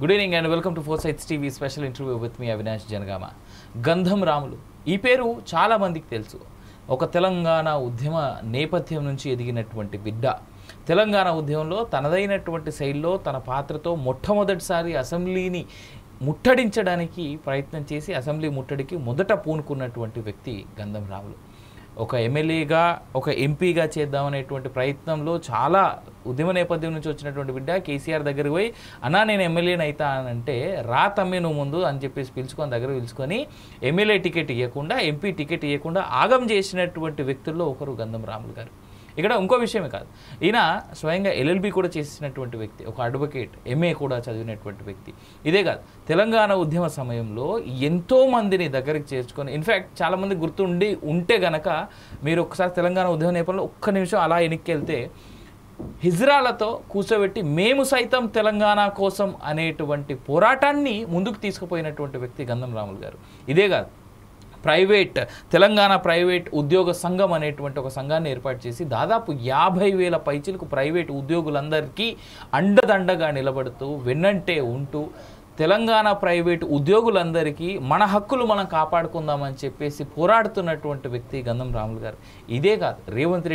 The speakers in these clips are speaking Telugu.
Good evening and welcome to four sides TV special interview with మీ అవినాష్ జనగామ. గంధం రాములు ఈ పేరు చాలా మందికి తెలుసు. ఒక తెలంగాణ ఉద్యమ నేపథ్యం నుంచి ఎదిగినటువంటి బిడ్డ. తెలంగాణ ఉద్యమంలో తనదైనటువంటి శైలిలో తన పాత్రతో మొట్టమొదటిసారి అసెంబ్లీని ముట్టడించడానికి ప్రయత్నం చేసి అసెంబ్లీ ముట్టడికి మొదట పూనుకున్నటువంటి వ్యక్తి గంధం రాములు. ఒక ఎమ్మెల్యేగా ఒక ఎంపీగా చేద్దామనేటువంటి ప్రయత్నంలో చాలా ఉద్యమ నేపథ్యం నుంచి వచ్చినటువంటి బిడ్డ కేసీఆర్ దగ్గరికి పోయి అన్నా నేను ఎమ్మెల్యేని అవుతా అంటే రా తమ్మి నువ్వు ముందు అని చెప్పేసి పిలుచుకొని ఎమ్మెల్యే టికెట్ ఇవ్వకుండా ఎంపీ టికెట్ ఇవ్వకుండా ఆగం చేసినటువంటి వ్యక్తుల్లో ఒకరు గంధం రాములు గారు. ఇక్కడ ఇంకో విషయమే కాదు, ఈయన స్వయంగా ఎల్ఎల్బి కూడా చేసినటువంటి వ్యక్తి, ఒక అడ్వకేట్, ఎంఏ కూడా చదివినటువంటి వ్యక్తి. ఇదే కాదు, తెలంగాణ ఉద్యమ సమయంలో ఎంతో మందిని దగ్గరికి చేర్చుకొని, ఇన్ఫ్యాక్ట్ చాలామంది గుర్తుండి ఉంటే గనక మీరు ఒకసారి తెలంగాణ ఉద్యమ నేపథ్యంలో ఒక్క నిమిషం అలా వెనక్కి హిజ్రాలతో కూర్చోబెట్టి మేము సైతం తెలంగాణ కోసం అనేటువంటి పోరాటాన్ని ముందుకు తీసుకుపోయినటువంటి వ్యక్తి గంధం రాములు గారు. ఇదే కాదు, తెలంగాణ ప్రైవేట్ ఉద్యోగ సంఘం అనేటువంటి ఒక సంఘాన్ని ఏర్పాటు చేసి దాదాపు 50,000 పైచిలకు ప్రైవేట్ ఉద్యోగులందరికీ అండదండగా నిలబడుతూ వెన్నంటే ఉంటూ తెలంగాణ ప్రైవేట్ ఉద్యోగులందరికీ మన హక్కులు మనం కాపాడుకుందామని చెప్పేసి పోరాడుతున్నటువంటి వ్యక్తి గంధం రాములు గారు. ఇదే కాదు, రేవంత్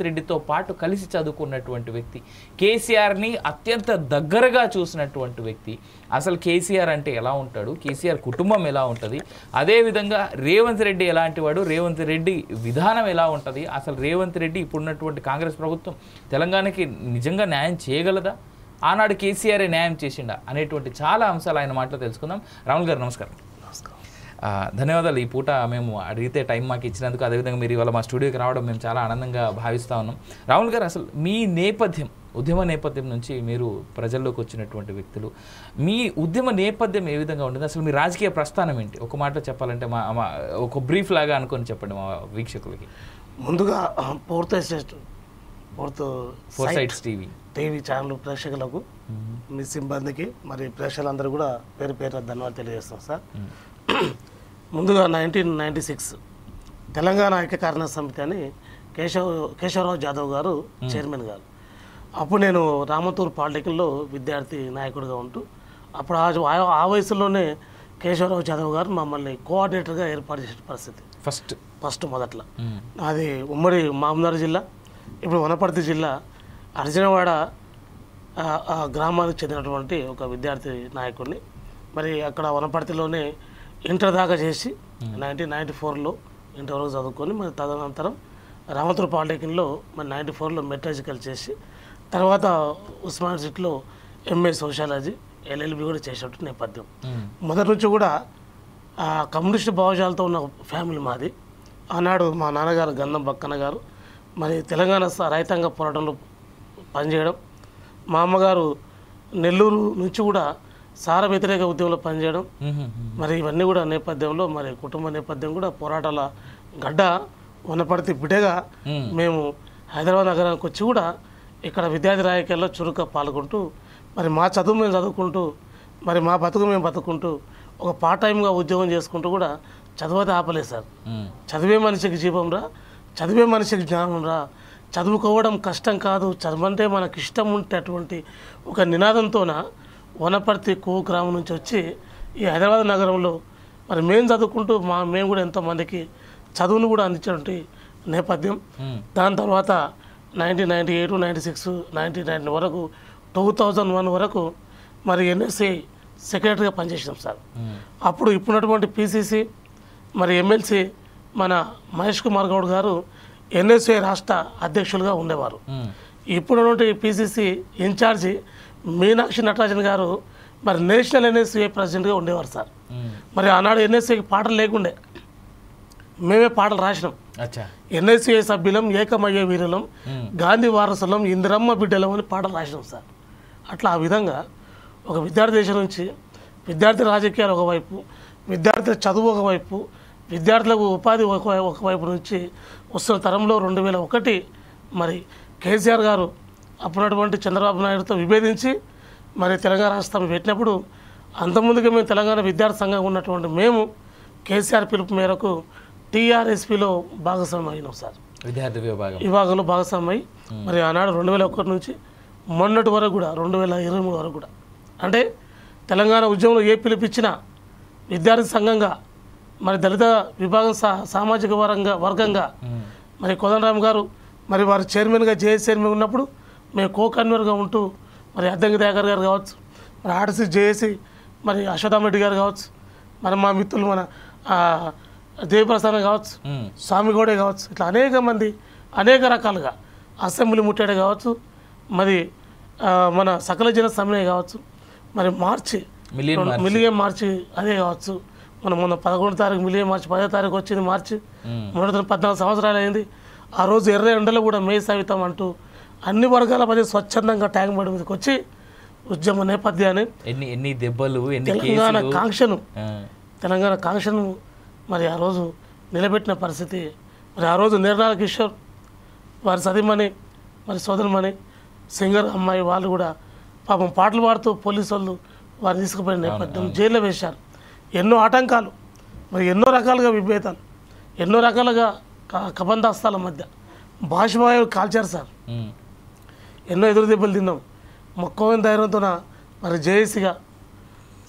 రెడ్డితో పాటు కలిసి చదువుకున్నటువంటి వ్యక్తి, కేసీఆర్ని అత్యంత దగ్గరగా చూసినటువంటి వ్యక్తి. అసలు కేసీఆర్ అంటే ఎలా ఉంటాడు, కేసీఆర్ కుటుంబం ఎలా ఉంటుంది, అదేవిధంగా రేవంత్ రెడ్డి ఎలాంటి వాడు, రేవంత్ రెడ్డి విధానం ఎలా ఉంటుంది, అసలు రేవంత్ రెడ్డి ఇప్పుడున్నటువంటి కాంగ్రెస్ ప్రభుత్వం తెలంగాణకి నిజంగా న్యాయం చేయగలదా, ఆనాడు కేసీఆరే న్యాయం చేసిండా అనేటువంటి చాలా అంశాలు ఆయన మాటలో తెలుసుకుందాం. రాములు గారు నమస్కారం. ధన్యవాదాలు. ఈ పూట మేము అడిగితే టైం మాకు ఇచ్చినందుకు, అదేవిధంగా మీరు ఇవాళ మా స్టూడియోకి రావడం మేము చాలా ఆనందంగా భావిస్తూ ఉన్నాం. రాములు గారు, అసలు మీ నేపథ్యం, ఉద్యమ నేపథ్యం నుంచి మీరు ప్రజల్లోకి వచ్చినటువంటి వ్యక్తులు, మీ ఉద్యమ నేపథ్యం ఏ విధంగా ఉంటుంది, అసలు మీ రాజకీయ ప్రస్థానం ఏంటి, ఒక మాట చెప్పాలంటే ఒక బ్రీఫ్ లాగా అనుకొని చెప్పండి మా వీక్షకులకి. ముందుగా ఫోర్ సైట్స్ టీవీ ఛానల్ ప్రేక్షకులకు, మీ సిబ్బందికి, మరి ప్రేక్షకులందరూ కూడా పేరు ధన్యవాదాలు తెలియజేస్తాం సార్. ముందుగా 1996 తెలంగాణ ఐక్యకారణ సమితి అని కేశవరావు జాదవ్ గారు చైర్మన్ గారు. అప్పుడు నేను రామతూరు పాలిటెక్నిక్లో విద్యార్థి నాయకుడిగా ఉంటూ, అప్పుడు ఆ వయసులోనే కేశవరావు జాదవ్ గారు మమ్మల్ని కోఆర్డినేటర్గా ఏర్పాటు చేసిన పరిస్థితి. ఫస్ట్ మొదట్లో అది ఉమ్మడి మహబూబ్నగర్ జిల్లా, ఇప్పుడు వనపర్తి జిల్లా అర్జునవాడ గ్రామానికి చెందినటువంటి ఒక విద్యార్థి నాయకుడిని. మరి అక్కడ వనపర్తిలోనే ఇంటర్ దాకా చేసి 1994లో ఇంటర్ వరకు చదువుకొని, మరి తదనంతరం రామతూరు పాలిటెక్నిక్లో మరి 94లో మెట్రాలజికల్ చేసి, తర్వాత ఉస్మానియా యూనివర్సిటీలో ఎంఏ సోషాలజీ, ఎల్ఎల్బి కూడా చేసేటువంటి నేపథ్యం. మొదటి నుంచి కూడా కమ్యూనిస్ట్ భావజాలతో ఉన్న ఫ్యామిలీ మాది. ఆనాడు మా నాన్నగారు గంధం బక్కన్న గారు మరి తెలంగాణ రైతాంగ పోరాటంలో పనిచేయడం, మా అమ్మగారు నెల్లూరు నుంచి కూడా సార వ్యతిరేక ఉద్యమంలో పనిచేయడం, మరి ఇవన్నీ కూడా నేపథ్యంలో మరి కుటుంబ నేపథ్యం కూడా పోరాటాల గడ్డ వనపర్తి బిడ్డగా మేము హైదరాబాద్ నగరానికి వచ్చి కూడా ఇక్కడ విద్యార్థి రాజకీయాల్లో చురుగ్గా పాల్గొంటూ, మరి మా చదువు మేము చదువుకుంటూ, మరి మా బతుకు మేము బతుకుంటూ, ఒక పార్ట్ టైంగా ఉద్యోగం చేసుకుంటూ కూడా చదువుతే ఆపలేదు సార్. చదివే మనిషికి జీవం రా, చదివే మనిషికి జ్ఞానం రా, చదువుకోవడం కష్టం కాదు, చదవంటే మనకు ఇష్టం ఉంటే అటువంటి ఒక నినాదంతోన వనపర్తి గ్రామం నుంచి వచ్చి ఈ హైదరాబాద్ నగరంలో మరి మేము చదువుకుంటూ మేము కూడా ఎంతోమందికి చదువును కూడా అందించినటువంటి నేపథ్యం. దాని తర్వాత 1998, 96, 1999 వరకు 2001 వరకు మరి ఎన్ఎస్ఏ సెక్రటరీగా పనిచేసినాం సార్. అప్పుడు ఇప్పుడున్నటువంటి పిసిసి మరి ఎమ్మెల్సీ మన మహేష్ కుమార్ గౌడ్ గారు ఎన్ఎస్ఏ రాష్ట్ర అధ్యక్షులుగా ఉండేవారు. ఇప్పుడున్నటువంటి పిసిసి ఇన్ఛార్జి మీనాక్షి నటరాజన్ గారు మరి నేషనల్ ఎన్ఎస్ఏ ప్రెసిడెంట్గా ఉండేవారు సార్. మరి ఆనాడు ఎన్ఎస్ఏకి పాటలు లేకుండే, మేమే పాటలు రాసినాం. ఎన్ఎస్ఏ సభ్యులం, ఏకమయ్యే వీరులం, గాంధీ వారసులం, ఇందిరమ్మ బిడ్డలం అని పాటలు రాసినాం సార్. అట్లా ఆ విధంగా ఒక విద్యార్థి దేశం నుంచి విద్యార్థి రాజకీయాలు ఒకవైపు, విద్యార్థుల చదువు ఒకవైపు, విద్యార్థులకు ఉపాధి ఒకవైపు నుంచి వస్తున్న తరంలో 2001 మరి కేసీఆర్ గారు అప్పుడున్నటువంటి చంద్రబాబు నాయుడుతో విభేదించి మరి తెలంగాణ రాష్ట్రం పెట్టినప్పుడు, అంతకుముందుగా మేము తెలంగాణ విద్యార్థి సంఘం ఉన్నటువంటి మేము కేసీఆర్ పిలుపు మేరకు టీఆర్ఎస్పీలో భాగస్వామ్యం అయినాం సార్. విద్యార్థి విభాగంలో భాగస్వామ్యం అయి మరి ఆనాడు 2001 నుంచి మొన్నటి వరకు కూడా 2023 వరకు కూడా అంటే తెలంగాణ ఉద్యమంలో ఏ పిలిపించినా విద్యార్థి సంఘంగా మరి దళిత విభాగం సామాజిక వర్గంగా మరి కోదండరామ్ గారు మరి వారు చైర్మన్గా జేఏసీ చైర్మన్ ఉన్నప్పుడు మేము కన్వీనర్గా ఉంటూ మరి అద్దంకి దయాకర్ గారు కావచ్చు, మరి ఆర్టీసీ జేఏసీ మరి అశ్వత్థామ రెడ్డి గారు కావచ్చు, మరి మా మిత్రులు మన దేవప్రసాద్ కావచ్చు, స్వామిగౌడే కావచ్చు, ఇట్లా అనేక మంది అనేక రకాలుగా అసెంబ్లీ ముట్టడి కావచ్చు, మరి మన సకల జన సమ్మె కావచ్చు, మరి మిలియన్ మార్చి అదే కావచ్చు, మొన్న 11వ తారీఖు మిలియన్ మార్చి 10వ తారీఖు వచ్చింది మార్చి, మొదటి 14 సంవత్సరాలు అయింది. ఆ రోజు ఎర్ర ఎండలో కూడా మే సవితం అంటూ అన్ని వర్గాల మధ్య స్వచ్ఛందంగా ట్యాంక్ బండ్ మీదకి వచ్చి ఉద్యమ నేపథ్యాన్ని ఎన్ని దెబ్బలు తెలంగాణ కాంక్షను మరి ఆ రోజు నిలబెట్టిన పరిస్థితి. మరి ఆ రోజు నిర్మలా కిషోర్ వారి సతీమణి మరి సోదరుమణి సింగర్ అమ్మాయి వాళ్ళు కూడా పాపం పాటలు పాడుతూ పోలీసు వాళ్ళు వారిని తీసుకుపోయిన నేపథ్యం జైల్లో వేశారు. ఎన్నో ఆటంకాలు, మరి ఎన్నో రకాలుగా విభేదాలు, ఎన్నో రకాలుగా కబంధాస్తాల మధ్య భాషవాయువు కాల్చారు సార్. ఎన్నో ఎదురు దెబ్బలు తిన్నాం. మొక్కమైన ధైర్యంతో మరి జేఏసీగా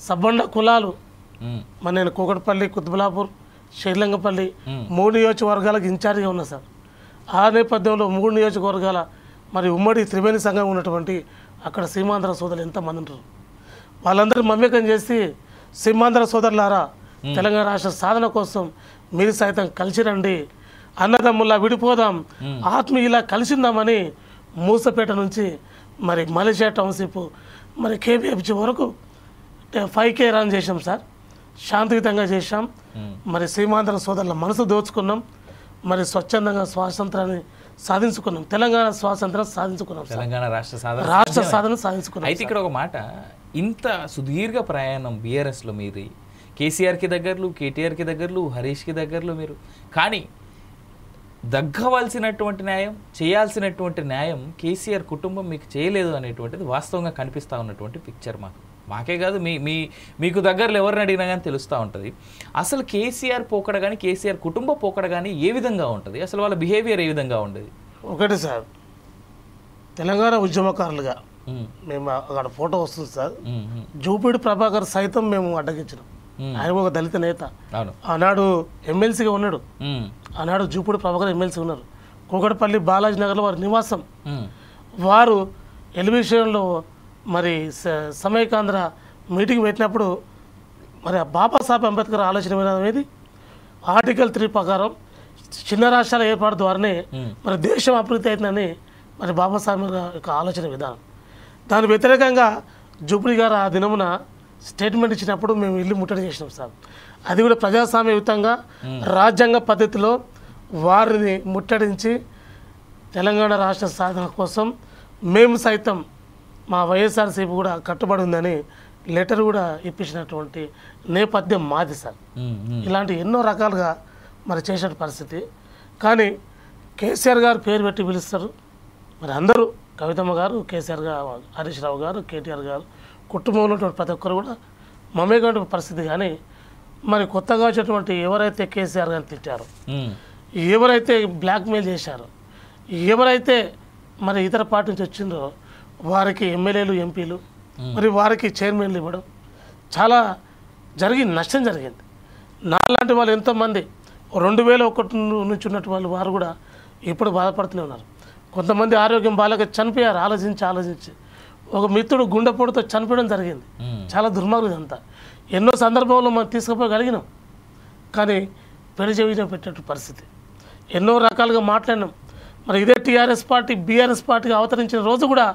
సబ్బండ కులాలు మరి నేను కూకట్పల్లి, కుత్బులాపూర్, శ్రీలంగపల్లి 3 నియోజకవర్గాలకు ఇన్ఛార్జిగా ఉన్నా సార్. ఆ నేపథ్యంలో 3 నియోజకవర్గాల మరి ఉమ్మడి త్రివేణి సంఘం ఉన్నటువంటి అక్కడ సీమాంధ్ర సోదరులు ఎంతమంది ఉంటారు, వాళ్ళందరూ మమేకం చేసి సీమాంధ్ర సోదరులారా తెలంగాణ రాష్ట్ర సాధన కోసం మీరు సైతం కలిసి రండి, అన్నదమ్ముల్లా విడిపోదాం, ఆత్మీయులా కలిసిందామని మూసపేట నుంచి మరి మలేషియా టౌన్షిప్ మరి కేబిఎఫ్జీ వరకు 5K రన్ చేసాం సార్. శాంతియుతంగా చేశాం. మరి సీమాంధ్ర సోదరుల మనసు దోచుకున్నాం. మరి స్వచ్ఛందంగా స్వాతంత్రాన్ని సాధించుకున్నాం. తెలంగాణ స్వాతంత్రం సాధించుకున్నాం. తెలంగాణ రాష్ట్ర సాధన సాధించుకున్నాం. అయితే ఇక్కడ ఒక మాట, ఇంత సుదీర్ఘ ప్రయాణం బీఆర్ఎస్లో మీరు కేసీఆర్కి దగ్గరలు, కేటీఆర్కి దగ్గరలు, హరీష్కి దగ్గరలు మీరు, కానీ దగ్గవలసినటువంటి న్యాయం, చేయాల్సినటువంటి న్యాయం కేసీఆర్ కుటుంబం మీకు చేయలేదు అనేటువంటిది వాస్తవంగా కనిపిస్తూ ఉన్నటువంటి పిక్చర్ మాకే కాదు మీకు దగ్గరలో ఎవరిని అడిగినా కానీ తెలుస్తూ ఉంటుంది. అసలు కేసీఆర్ పోకడ కానీ కేసీఆర్ కుటుంబ పోకడ కానీ ఏ విధంగా ఉంటుంది, అసలు వాళ్ళ బిహేవియర్ ఏ విధంగా ఉండేది? ఒకటి సార్, తెలంగాణ ఉద్యమకారులుగా మేము అక్కడ ఫోటో వస్తుంది సార్, జూపిడి ప్రభాకర్ సైతం మేము అడ్డగించినాం. ఆయన ఒక దళిత నేత, ఆనాడు ఎమ్మెల్సీగా ఉన్నాడు. ఆనాడు జూపిడి ప్రభాకర్ ఎమ్మెల్సీ ఉన్నారు. కూకట్పల్లి బాలాజీ నగర్లో వారి నివాసం. వారు ఎలివేషన్లో మరి సమైకాంధ్ర మీటింగ్ పెట్టినప్పుడు మరి బాబాసాహెబ్ అంబేద్కర్ ఆలోచన విధానం ఏది, ఆర్టికల్ 3 ప్రకారం చిన్న రాష్ట్రాల ఏర్పాటు ద్వారానే మరి దేశం అభివృద్ధి అవుతుందని మరి బాబాసాహెబ్ యొక్క ఆలోచన విధానం. దాని వ్యతిరేకంగా జూపిడి గారు ఆ దినమున స్టేట్మెంట్ ఇచ్చినప్పుడు మేము ఇల్లు ముట్టడి చేసినాం సార్. అది కూడా ప్రజాస్వామ్యయుతంగా రాజ్యాంగ పద్ధతిలో వారిని ముట్టడించి తెలంగాణ రాష్ట్ర సాధన కోసం మేము సైతం మా వైఎస్ఆర్సీపీ కూడా కట్టుబడి ఉందని లెటర్ కూడా ఇప్పించినటువంటి నేపథ్యం మాది సార్. ఇలాంటి ఎన్నో రకాలుగా మరి చేసిన పరిస్థితి. కానీ కేసీఆర్ గారు పేరు పెట్టి పిలుస్తారు. మరి అందరూ కవితమ్మ గారు, కేసీఆర్ గారు, హరీష్ రావు గారు, కేటీఆర్ గారు, కుటుంబంలో ఉన్నటువంటి ప్రతి ఒక్కరు కూడా మమేకమైన పరిస్థితి. కానీ మరి కొత్తగా వచ్చేటువంటి ఎవరైతే కేసీఆర్ గారిని తిట్టారో, ఎవరైతే బ్లాక్మెయిల్ చేశారో, ఎవరైతే మరి ఇతర పార్టీ నుంచి వచ్చిందో వారికి ఎమ్మెల్యేలు, ఎంపీలు, మరి వారికి చైర్మన్లు ఇవ్వడం చాలా నష్టం జరిగింది. నాలాంటి వాళ్ళు ఎంతోమంది 2001 నుంచి ఉన్నట్టు వారు కూడా ఇప్పుడు బాధపడుతూనే ఉన్నారు. కొంతమంది ఆరోగ్యం బాగా చనిపోయారు. ఆలోచించి ఒక మిత్రుడు గుండెపోటుతో చనిపోవడం జరిగింది. చాలా దుర్మార్గం ఇదంతా. ఎన్నో సందర్భంలో మనం తీసుకుపోగలిగినాం, కానీ పెరిజీవిన పెట్టే పరిస్థితి. ఎన్నో రకాలుగా మాట్లాడినాం. మరి ఇదే టీఆర్ఎస్ పార్టీ బీఆర్ఎస్ పార్టీగా అవతరించిన రోజు కూడా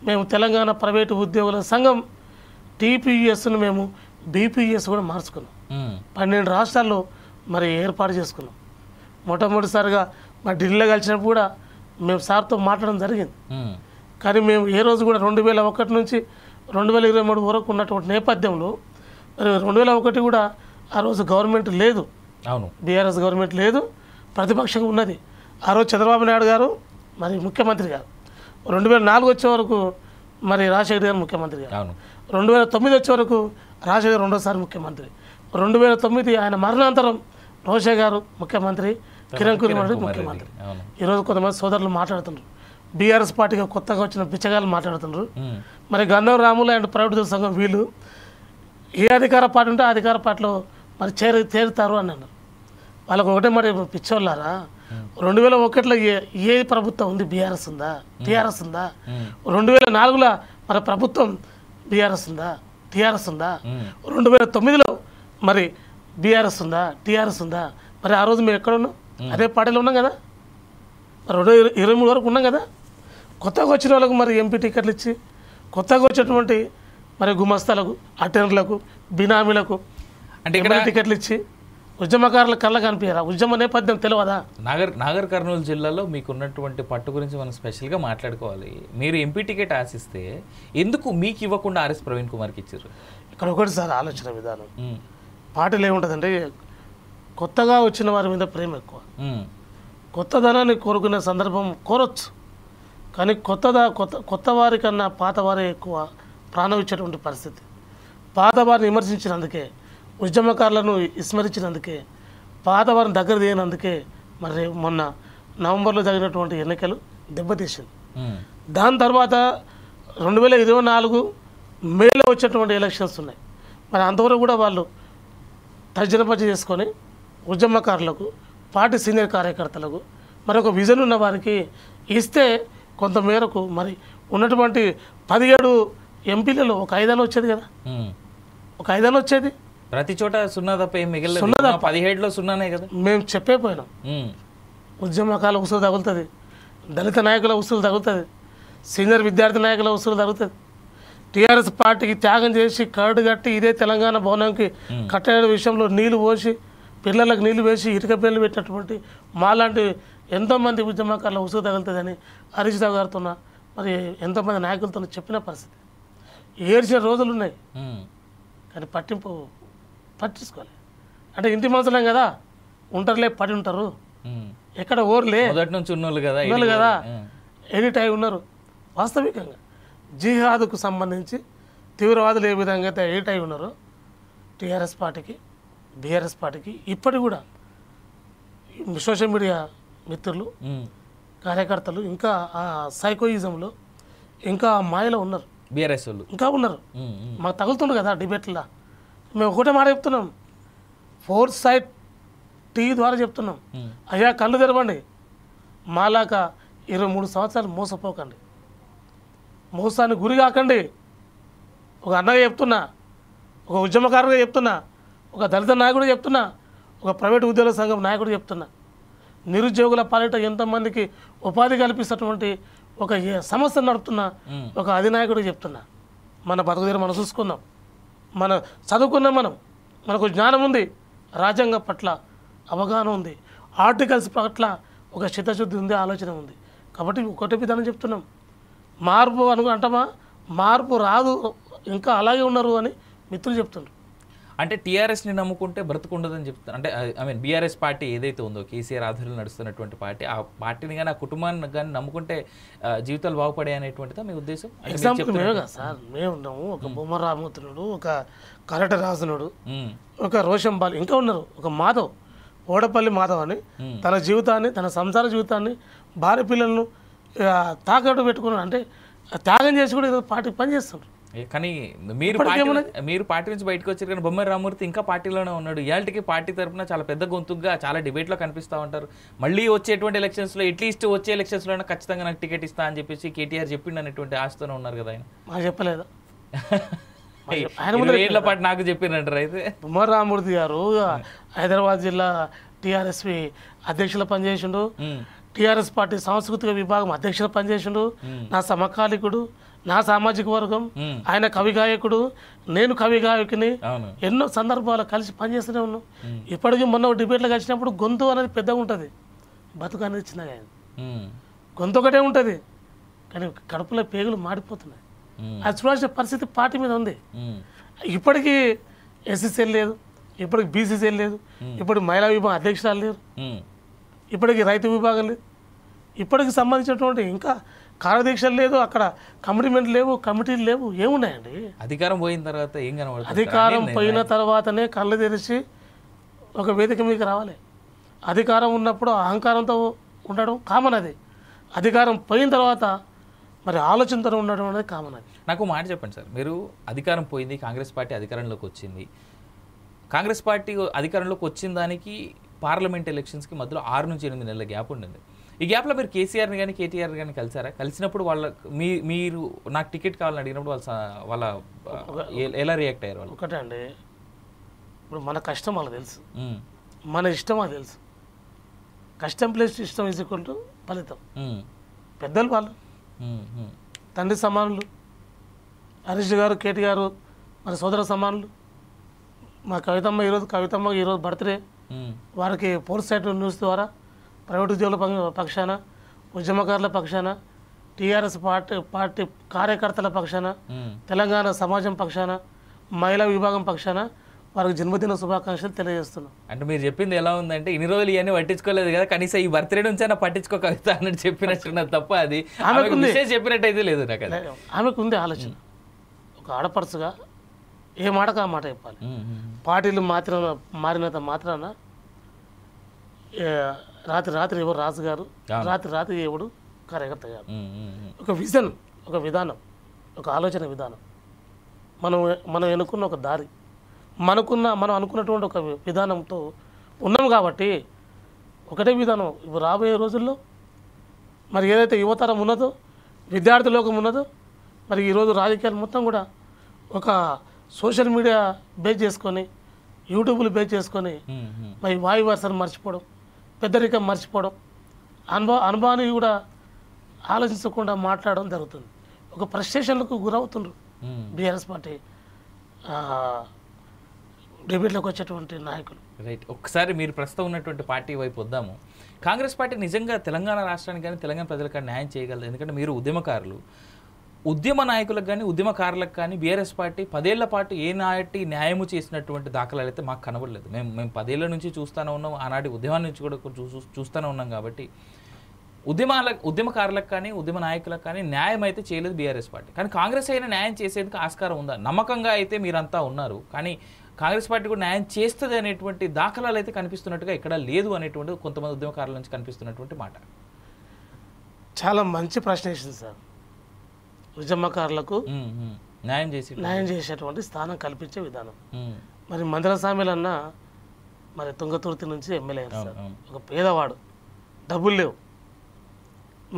మేము తెలంగాణ ప్రైవేటు ఉద్యోగుల సంఘం టీపీఎస్ను మేము బీపీఎస్ కూడా మార్చుకున్నాం. 12 రాష్ట్రాల్లో మరి ఏర్పాటు చేసుకున్నాం. మొట్టమొదటిసారిగా మరి ఢిల్లీలో కలిసినప్పుడు కూడా మేము సార్తో మాట్లాడడం జరిగింది. కానీ మేము ఏ రోజు కూడా 2001 నుంచి 2023 వరకు ఉన్నటువంటి నేపథ్యంలో మరి 2001 కూడా ఆ రోజు గవర్నమెంట్ లేదు. అవును, బీఆర్ఎస్ గవర్నమెంట్ లేదు, ప్రతిపక్షంగా ఉన్నది. ఆ రోజు చంద్రబాబు నాయుడు గారు మరి ముఖ్యమంత్రి గారు. 2004 వచ్చే వరకు మరి రాజశేఖర్ గారు ముఖ్యమంత్రి గారు. 2009 వచ్చే వరకు రాజశేఖర్ రెండోసారి ముఖ్యమంత్రి. 2009 ఆయన మరణాంతరం రోషే గారు ముఖ్యమంత్రి, కిరణ్ కుమార్ రెడ్డి ముఖ్యమంత్రి. ఈరోజు కొంతమంది సోదరులు మాట్లాడుతున్నారు బీఆర్ఎస్ పార్టీగా కొత్తగా వచ్చిన బిచ్చగాళ్ళు మాట్లాడుతున్నారు. మరి గంధం రాములు అండ్ ప్రైవేట్ సంఘం వీళ్ళు ఏ అధికార పార్టీ ఉంటే ఆ అధికార పార్టీలో మరి చేరుతారు అని అన్నారు. వాళ్ళకు ఒకటే మరి పిచ్చోళ్ళారా, 2001లో ఏ ప్రభుత్వం ఉంది? బీఆర్ఎస్ ఉందా? టీఆర్ఎస్ ఉందా? 2004లో మరి ప్రభుత్వం బీఆర్ఎస్ ఉందా? టీఆర్ఎస్ ఉందా? 2009లో మరి బీఆర్ఎస్ ఉందా? టీఆర్ఎస్ ఉందా? మరి ఆ రోజు మేము ఎక్కడ ఉన్నాం? అదే పార్టీలో ఉన్నాం కదా. 2023 వరకు ఉన్నాం కదా. కొత్తగా వచ్చిన వాళ్ళకు మరి ఎంపీ టికెట్లు ఇచ్చి కొత్తగా వచ్చేటువంటి మరి గుమస్తాలకు, అటెండర్లకు, బినామీలకు అంటే ఇక్కడ టికెట్లు ఇచ్చి ఉద్యమకారుల కళ్ళ కనిపించారా? ఉద్యమ నేపథ్యం తెలియదా? నాగర్ కర్నూలు జిల్లాలో మీకు ఉన్నటువంటి పట్టు గురించి మనం స్పెషల్గా మాట్లాడుకోవాలి. మీరు ఎంపీ టికెట్ ఆశిస్తే ఎందుకు మీకు ఇవ్వకుండా ఆర్ఎస్ ప్రవీణ్ కుమార్కి ఇచ్చారు? ఇక్కడ ఒకటి సార్ ఆలోచన విధానం. పార్టీలు ఏముంటుందంటే కొత్తగా వచ్చిన వారి మీద ప్రేమ ఎక్కువ, కొత్తదనాన్ని కోరుకునే సందర్భం కోరొచ్చు. కానీ కొత్త వారి కన్నా పాత వారే ఎక్కువ ప్రాణం ఇచ్చేటువంటి పరిస్థితి. పాత వారిని విమర్శించినందుకే, ఉద్యమకారులను విస్మరించినందుకే, పాత వారిని దగ్గర తీయనందుకే మరి మొన్న నవంబర్లో జరిగినటువంటి ఎన్నికలు దెబ్బతీసింది. దాని తర్వాత 2024 మేలో వచ్చేటువంటి ఎలక్షన్స్ ఉన్నాయి. మరి అంతవరకు కూడా వాళ్ళు తర్జనపర్చి చేసుకొని ఉద్యమకారులకు, పార్టీ సీనియర్ కార్యకర్తలకు మరి ఒక విజన్ ఉన్న వారికి ఇస్తే కొంతమేరకు మరి ఉన్నటువంటి 17 ఎంపీలలో ఒక 5 వచ్చేది కదా, ఒక 5 వచ్చేది. ప్రతి చోట సున్నా తప్ప ఏం మిగిలిన 17లో సున్నానే కదా. మేము చెప్పేపోయినాం, ఉద్యమకాల ఉసులు తగులుతుంది, దళిత నాయకుల ఉసులు తగులుతుంది, సీనియర్ విద్యార్థి నాయకుల ఉసులు తగులుతుంది. టీఆర్ఎస్ పార్టీకి త్యాగం చేసి కరడు కట్టి ఇదే తెలంగాణ భవనంకి కట్టే విషయంలో నీళ్లు పోసి, పిల్లలకు నీళ్లు వేసి ఇటుక పిల్లలు పెట్టినటువంటి మాలాంటి ఎంతోమంది ఉద్యమకారుల ఉసుగు తగులుతుందని హరీష్ రావు గారితో మరి ఎంతోమంది నాయకులతో చెప్పిన పరిస్థితి. ఏడ్చిన రోజులు ఉన్నాయి కానీ పట్టించుకోవాలి. అంటే ఇంటి మనుషులేం కదా, ఉంటారులే, పడి ఉంటారు, ఎక్కడ ఓర్లే ఉన్నోళ్ళు కదా, ఎనీ టైం ఉన్నారు. వాస్తవికంగా జిహాద్కు సంబంధించి తీవ్రవాదులు ఏ విధంగా అయితే ఏ టైం ఉన్నారో టీఆర్ఎస్ పార్టీకి, బీఆర్ఎస్ పార్టీకి ఇప్పటికి కూడా సోషల్ మీడియా మిత్రులు, కార్యకర్తలు ఇంకా ఆ సైకోయిజంలో ఇంకా మాయలో ఉన్నారు. బీఆర్ఎస్ వాళ్ళు ఇంకా ఉన్నారు. మాకు తగులుతుండ్రు కదా డిబేట్లో. మేము ఒకటే మాట చెప్తున్నాం, 4 సైట్ టీవీ ద్వారా చెప్తున్నాం, అయ్యా కళ్ళు తెరవండి, మాలాక 23 సంవత్సరాలు మోసపోకండి, మోసాన్ని గురి కాకండి. ఒక అన్నగా చెప్తున్నా, ఒక ఉద్యమకారుగా చెప్తున్నా, ఒక దళిత నాయకుడు చెప్తున్నా, ఒక ప్రైవేట్ ఉద్యోగ సంఘం నాయకుడు చెప్తున్నా, నిరుద్యోగుల పాలిట ఎంతమందికి ఉపాధి కల్పిస్తున్నటువంటి ఒక సంస్థ నడుపుతున్న ఒక అధినాయకుడు చెప్తున్నా, మన బతుకుదేరు మనం చూసుకుందాం, మన చదువుకున్నాం, మనకు జ్ఞానం ఉంది, రాజ్యాంగం పట్ల అవగాహన ఉంది, ఆర్టికల్స్ పట్ల ఒక చిత్తశుద్ధి ఉంది, ఆలోచన ఉంది. కాబట్టి ఒకటే విధానం చెప్తున్నాం, మార్పు అంటామా, మార్పు రాదు, ఇంకా అలాగే ఉన్నారు అని మిత్రులు చెప్తున్నారు. అంటే టీఆర్ఎస్ని నమ్ముకుంటే బ్రతుకుండదని చెప్తాను. అంటే బీఆర్ఎస్ పార్టీ ఏదైతే ఉందో, కేసీఆర్ ఆధ్వర్యంలో నడుస్తున్నటువంటి పార్టీ, ఆ పార్టీని కానీ ఆ కుటుంబాన్ని కానీ నమ్ముకుంటే జీవితాలు బాగుపడే అనేటువంటిదా మీ ఉద్దేశం? ఎగ్జాంపుల్ మేమే కదా సార్, మేము ఉన్నాము, ఒక బొమ్మ రామూర్తునుడు, ఒక కరట రాజునుడు, ఒక రోషం బాల్, ఇంకా ఉన్నారు, ఒక మాధవ్, ఓడపల్లి మాధవ్ అని తన జీవితాన్ని, తన సంసార జీవితాన్ని, భార్య పిల్లలను తాకట్టు పెట్టుకున్నాడు. అంటే త్యాగం చేసి కూడా పార్టీకి పనిచేస్తున్నారు. కానీ మీరు పార్టీ నుంచి బయటకు వచ్చారు, కానీ బొమ్మ రామూర్తి ఇంకా పార్టీలోనే ఉన్నాడు. ఇవాళకి పార్టీ తరఫున చాలా పెద్ద గొంతుగా చాలా డిబేట్లో కనిపిస్తూ ఉంటారు. మళ్ళీ వచ్చేటువంటి ఎలక్షన్స్లో, అట్లీస్ట్ వచ్చే ఎలక్షన్స్లో ఖచ్చితంగా నాకు టికెట్ ఇస్తా అని చెప్పేసి కేటీఆర్ చెప్పిండు అనేటువంటి ఆశతోనే ఉన్నారు కదా ఆయన. మాకు చెప్పలేదు, ఏళ్ల పాటు నాకు చెప్పినట్టు. అయితే బొమ్మ రామూర్తి గారు హైదరాబాద్ జిల్లా టీఆర్ఎస్పీ అధ్యక్షులు పనిచేసిండు, టీఆర్ఎస్ పార్టీ సాంస్కృతిక విభాగం అధ్యక్షులు పనిచేసిండు, నా సమకాలికుడు, నా సామాజిక వర్గం, ఆయన కవి గాయకుడు, నేను కవి గాయకుని, ఎన్నో సందర్భాలు కలిసి పనిచేస్తూనే ఉన్నాం. ఇప్పటికీ మొన్న డిబేట్లో కలిసినప్పుడు గొంతు అనేది పెద్దగా ఉంటుంది, బతుకు అనేది చిన్నగా అయింది. గొంతు ఒకటే ఉంటుంది కానీ కడుపులో పేగులు మాడిపోతున్నాయి. అది చూడాల్సిన పరిస్థితి పార్టీ మీద ఉంది. ఇప్పటికీ ఎస్సీసీఎల్ లేదు, ఇప్పటికి బీసీసీఎల్ లేదు, ఇప్పటికి మహిళా విభాగం అధ్యక్షురాలు లేరు, ఇప్పటికి రైతు విభాగం లేదు, ఇప్పటికి సంబంధించినటువంటి ఇంకా కార్యదీక్షలు లేదు, అక్కడ కమిటీమెంట్ లేవు, కమిటీలు లేవు, ఏమున్నాయండి? అధికారం పోయిన తర్వాత ఏం కనబడుతుంది? అధికారం పోయిన తర్వాతనే కళ్ళు తెరిచి ఒక వేదిక మీకు రావాలి. అధికారం ఉన్నప్పుడు అహంకారంతో ఉండడం కామన్, అది అధికారం పోయిన తర్వాత మరి ఆలోచనతో ఉండడం అనేది కామన్. అది నాకు మాట చెప్పండి సార్, మీరు అధికారం పోయింది, కాంగ్రెస్ పార్టీ అధికారంలోకి వచ్చింది. కాంగ్రెస్ పార్టీ అధికారంలోకి వచ్చిన దానికి పార్లమెంట్ ఎలక్షన్స్కి మధ్యలో 6 నుంచి 8 నెలల గ్యాప్ ఉండింది. ఈ గ్యాప్లో మీరు కేసీఆర్ని కానీ కేటీఆర్ కానీ కలిసారా? కలిసినప్పుడు మీరు నాకు టికెట్ కావాలని అడిగినప్పుడు వాళ్ళ ఎలా రియాక్ట్ అయ్యారు వాళ్ళు? ఒకటే అండి, ఇప్పుడు మన కష్టం వాళ్ళకి తెలుసు, మన ఇష్టం అది తెలుసు. కష్టం ప్లస్ ఇష్టం ఈజ్వల్ ఫలితం. పెద్దలు వాళ్ళు తండ్రి సమానులు, హరీష్ గారు కేటీ గారు మన సోదర సమానులు. మా కవితమ్మ ఈరోజు బర్త్డే, వారికి ఫోర్త్ సైట్ న్యూస్ ద్వారా ప్రైవేట్ ఉద్యోగుల పక్షాన, ఉద్యమకారుల పక్షాన, టీఆర్ఎస్ పార్టీ కార్యకర్తల పక్షాన, తెలంగాణ సమాజం పక్షాన, మహిళా విభాగం పక్షాన వారికి జన్మదిన శుభాకాంక్షలు తెలియజేస్తున్నాం. అంటే మీరు చెప్పింది ఎలా ఉందంటే, ఇన్ని రోజులు ఇవన్నీ పట్టించుకోలేదు కదా, కనీసం ఈ బర్త్డే నుంచి అయినా పట్టించుకో కవిత అన్నట్టు చెప్పినట్టున్నది తప్ప అది చెప్పినట్టయితే లేదు. నాకు ఆమెకు ఉంది ఆలోచన. ఒక ఆడపడుచుగా ఏ మాటకు ఆ మాట చెప్పాలి. పార్టీలు మారినంత మాత్రాన రాత్రి ఎవరు రాజు గారు, రాత్రి ఎవడు కార్యకర్త గారు. ఒక విజన్, ఒక విధానం, ఒక ఆలోచన విధానం, మనం ఎన్నుకున్న ఒక దారి, మనం అనుకున్నటువంటి ఒక విధానంతో ఉన్నాం కాబట్టి ఒకటే విధానం. ఇప్పుడు రాబోయే రోజుల్లో మరి ఏదైతే యువతరం ఉన్నదో, విద్యార్థి లోకం ఉన్నదో, మరి ఈరోజు రాజకీయాలు మొత్తం కూడా ఒక సోషల్ మీడియా బేస్ చేసుకొని, యూట్యూబ్లు బేస్ చేసుకొని మరి వాయు వరుసను మర్చిపోవడం, పెద్దరికం మర్చిపోవడం, అనుభవాన్ని కూడా ఆలోచించకుండా మాట్లాడడం జరుగుతుంది. ఒక ఫ్రస్ట్రేషన్లకు గురవుతుండ్రు బీఆర్ఎస్ పార్టీ డిబేట్లోకి వచ్చేటువంటి నాయకులు. రైట్, ఒకసారి మీరు ప్రస్తుతం ఉన్నటువంటి పార్టీ వైపు వద్దాము. కాంగ్రెస్ పార్టీ నిజంగా తెలంగాణ రాష్ట్రానికి కానీ తెలంగాణ ప్రజలకు కానీ న్యాయం చేయగలదు? ఎందుకంటే మీరు ఉద్యమకారులు, ఉద్యమ నాయకులకు కానీ ఉద్యమకారులకు కానీ బీఆర్ఎస్ పార్టీ 10 ఏళ్ల పాటు ఏనాటి న్యాయము చేసినటువంటి దాఖలాలు అయితే మాకు కనబడలేదు. మేము 10 ఏళ్ల నుంచి చూస్తూనే ఉన్నాం, ఆనాటి ఉద్యమాల నుంచి కూడా చూస్తూనే ఉన్నాం. కాబట్టి ఉద్యమకారులకు కానీ ఉద్యమ నాయకులకు కానీ న్యాయం అయితే చేయలేదు బీఆర్ఎస్ పార్టీ. కానీ కాంగ్రెస్ అయినా న్యాయం చేసేందుకు ఆస్కారం ఉందా? నమ్మకంగా అయితే మీరంతా ఉన్నారు, కానీ కాంగ్రెస్ పార్టీ కూడా న్యాయం చేస్తుంది అనేటువంటి దాఖలాలు అయితే కనిపిస్తున్నట్టుగా ఎక్కడా లేదు అనేటువంటి కొంతమంది ఉద్యమకారుల నుంచి కనిపిస్తున్నటువంటి మాట. చాలా మంచి ప్రశ్న వేసింది సార్. ఉద్యమకారులకు న్యాయం చేసేటువంటి స్థానం కల్పించే విధానం. మరి మందిర సామెలన్న మరి తుంగతుర్తి నుంచి ఎమ్మెల్యే సార్, ఒక పేదవాడు, డబ్బులు లేవు.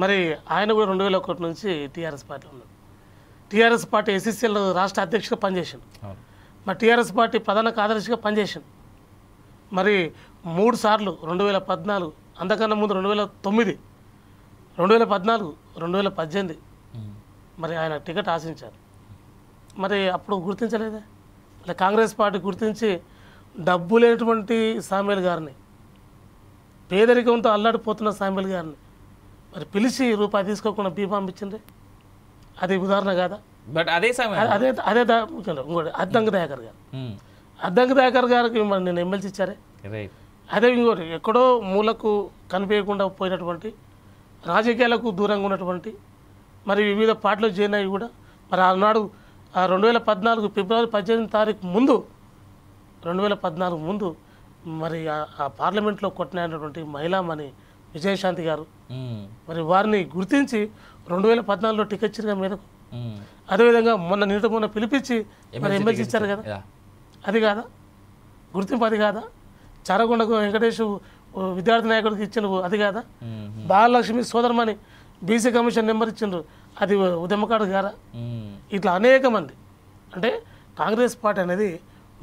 మరి ఆయన కూడా 2001 నుంచి టీఆర్ఎస్ పార్టీ ఉన్నాడు. టీఆర్ఎస్ పార్టీ ఎస్ఎస్సీఎల్ రాష్ట్ర అధ్యక్షుడిగా పనిచేసాడు. మరి టీఆర్ఎస్ పార్టీ ప్రధాన కార్యదర్శిగా పనిచేసాడు. మరి 3 సార్లు 2014, అంతకన్నా ముందు 2009, 2014, 2018 మరి ఆయన టికెట్ ఆశించారు. మరి అప్పుడు గుర్తించలేదే. అలా కాంగ్రెస్ పార్టీ గుర్తించి డబ్బు లేనటువంటి సామ్యుల్ గారిని, పేదరికంతో అల్లాడిపోతున్న సామ్యుల్ గారిని మరి పిలిచి రూపాయి తీసుకోకుండా బీఫామ్ ఇచ్చింది. అది ఉదాహరణ కాదా? బట్ అదే ఇంకోటి అద్దంకి దయాకర్ గారు, అద్దంకి దయాకర్ గారికి మరి నేను ఎమ్మెల్సీ ఇచ్చారే. అదే ఇంకోటి ఎక్కడో మూలకు కనిపించకుండా పోయినటువంటి, రాజకీయాలకు దూరంగా ఉన్నటువంటి, మరి వివిధ పార్టీలో జాయిన్ అయ్యి కూడా మరి ఆనాడు 2014 ఫిబ్రవరి 18 తారీఖు ముందు, 2014 ముందు మరి ఆ పార్లమెంట్లో కొట్టినటువంటి మహిళామణి విజయశాంతి గారు మరి వారిని గుర్తించి 2014లో టికెట్ ఇచ్చిన మీదకు. అదేవిధంగా మొన్న పిలిపించి మరి ఎమ్మెల్సీ ఇచ్చారు కదా, అది కాదా గుర్తింపు? అది కాదా? చారకొండకు వెంకటేష్ విద్యార్థి నాయకుడికి ఇచ్చిన అది కాదా? బాలలక్ష్మి సోదరమని బీసీ కమిషన్ నెంబర్ ఇచ్చిండ్రు, అది ఉద్యమకాడు గారా? ఇట్లా అనేక మంది. అంటే కాంగ్రెస్ పార్టీ అనేది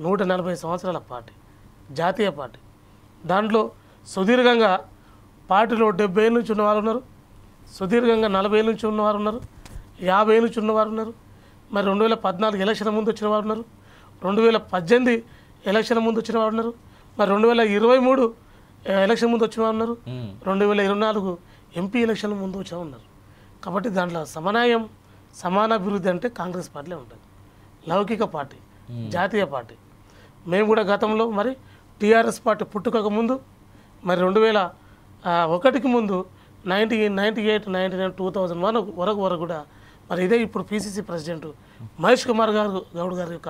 140 సంవత్సరాల పార్టీ, జాతీయ పార్టీ. దాంట్లో సుదీర్ఘంగా పార్టీలో 70 ఏళ్ళ నుంచి ఉన్నవారు ఉన్నారు, సుదీర్ఘంగా 40 ఏళ్ళ నుంచి ఉన్నవారు ఉన్నారు, 50 ఏళ్ళ నుంచి ఉన్నవారు ఉన్నారు. మరి 2014 ఎలక్షన్ ముందు వచ్చిన వారు ఉన్నారు, 2018 ఎలక్షన్ ముందు వచ్చిన వారు ఉన్నారు, మరి 2023 ఎలక్షన్ ముందు వచ్చిన వారు ఉన్నారు, 2024 ఎంపీ ఎలక్షన్ల ముందు వచ్చా ఉన్నారు. కాబట్టి దాంట్లో సమన్వయం, సమానాభివృద్ధి అంటే కాంగ్రెస్ పార్టీలో ఉంటుంది. లౌకిక పార్టీ, జాతీయ పార్టీ. మేము కూడా గతంలో మరి టీఆర్ఎస్ పార్టీ పుట్టుకకు ముందు, మరి 2001కి ముందు 98, 99, 2001 వరకు కూడా మరి ఇదే ఇప్పుడు పిసిసి ప్రెసిడెంట్ మహేష్ కుమార్ గౌడ్ గారి యొక్క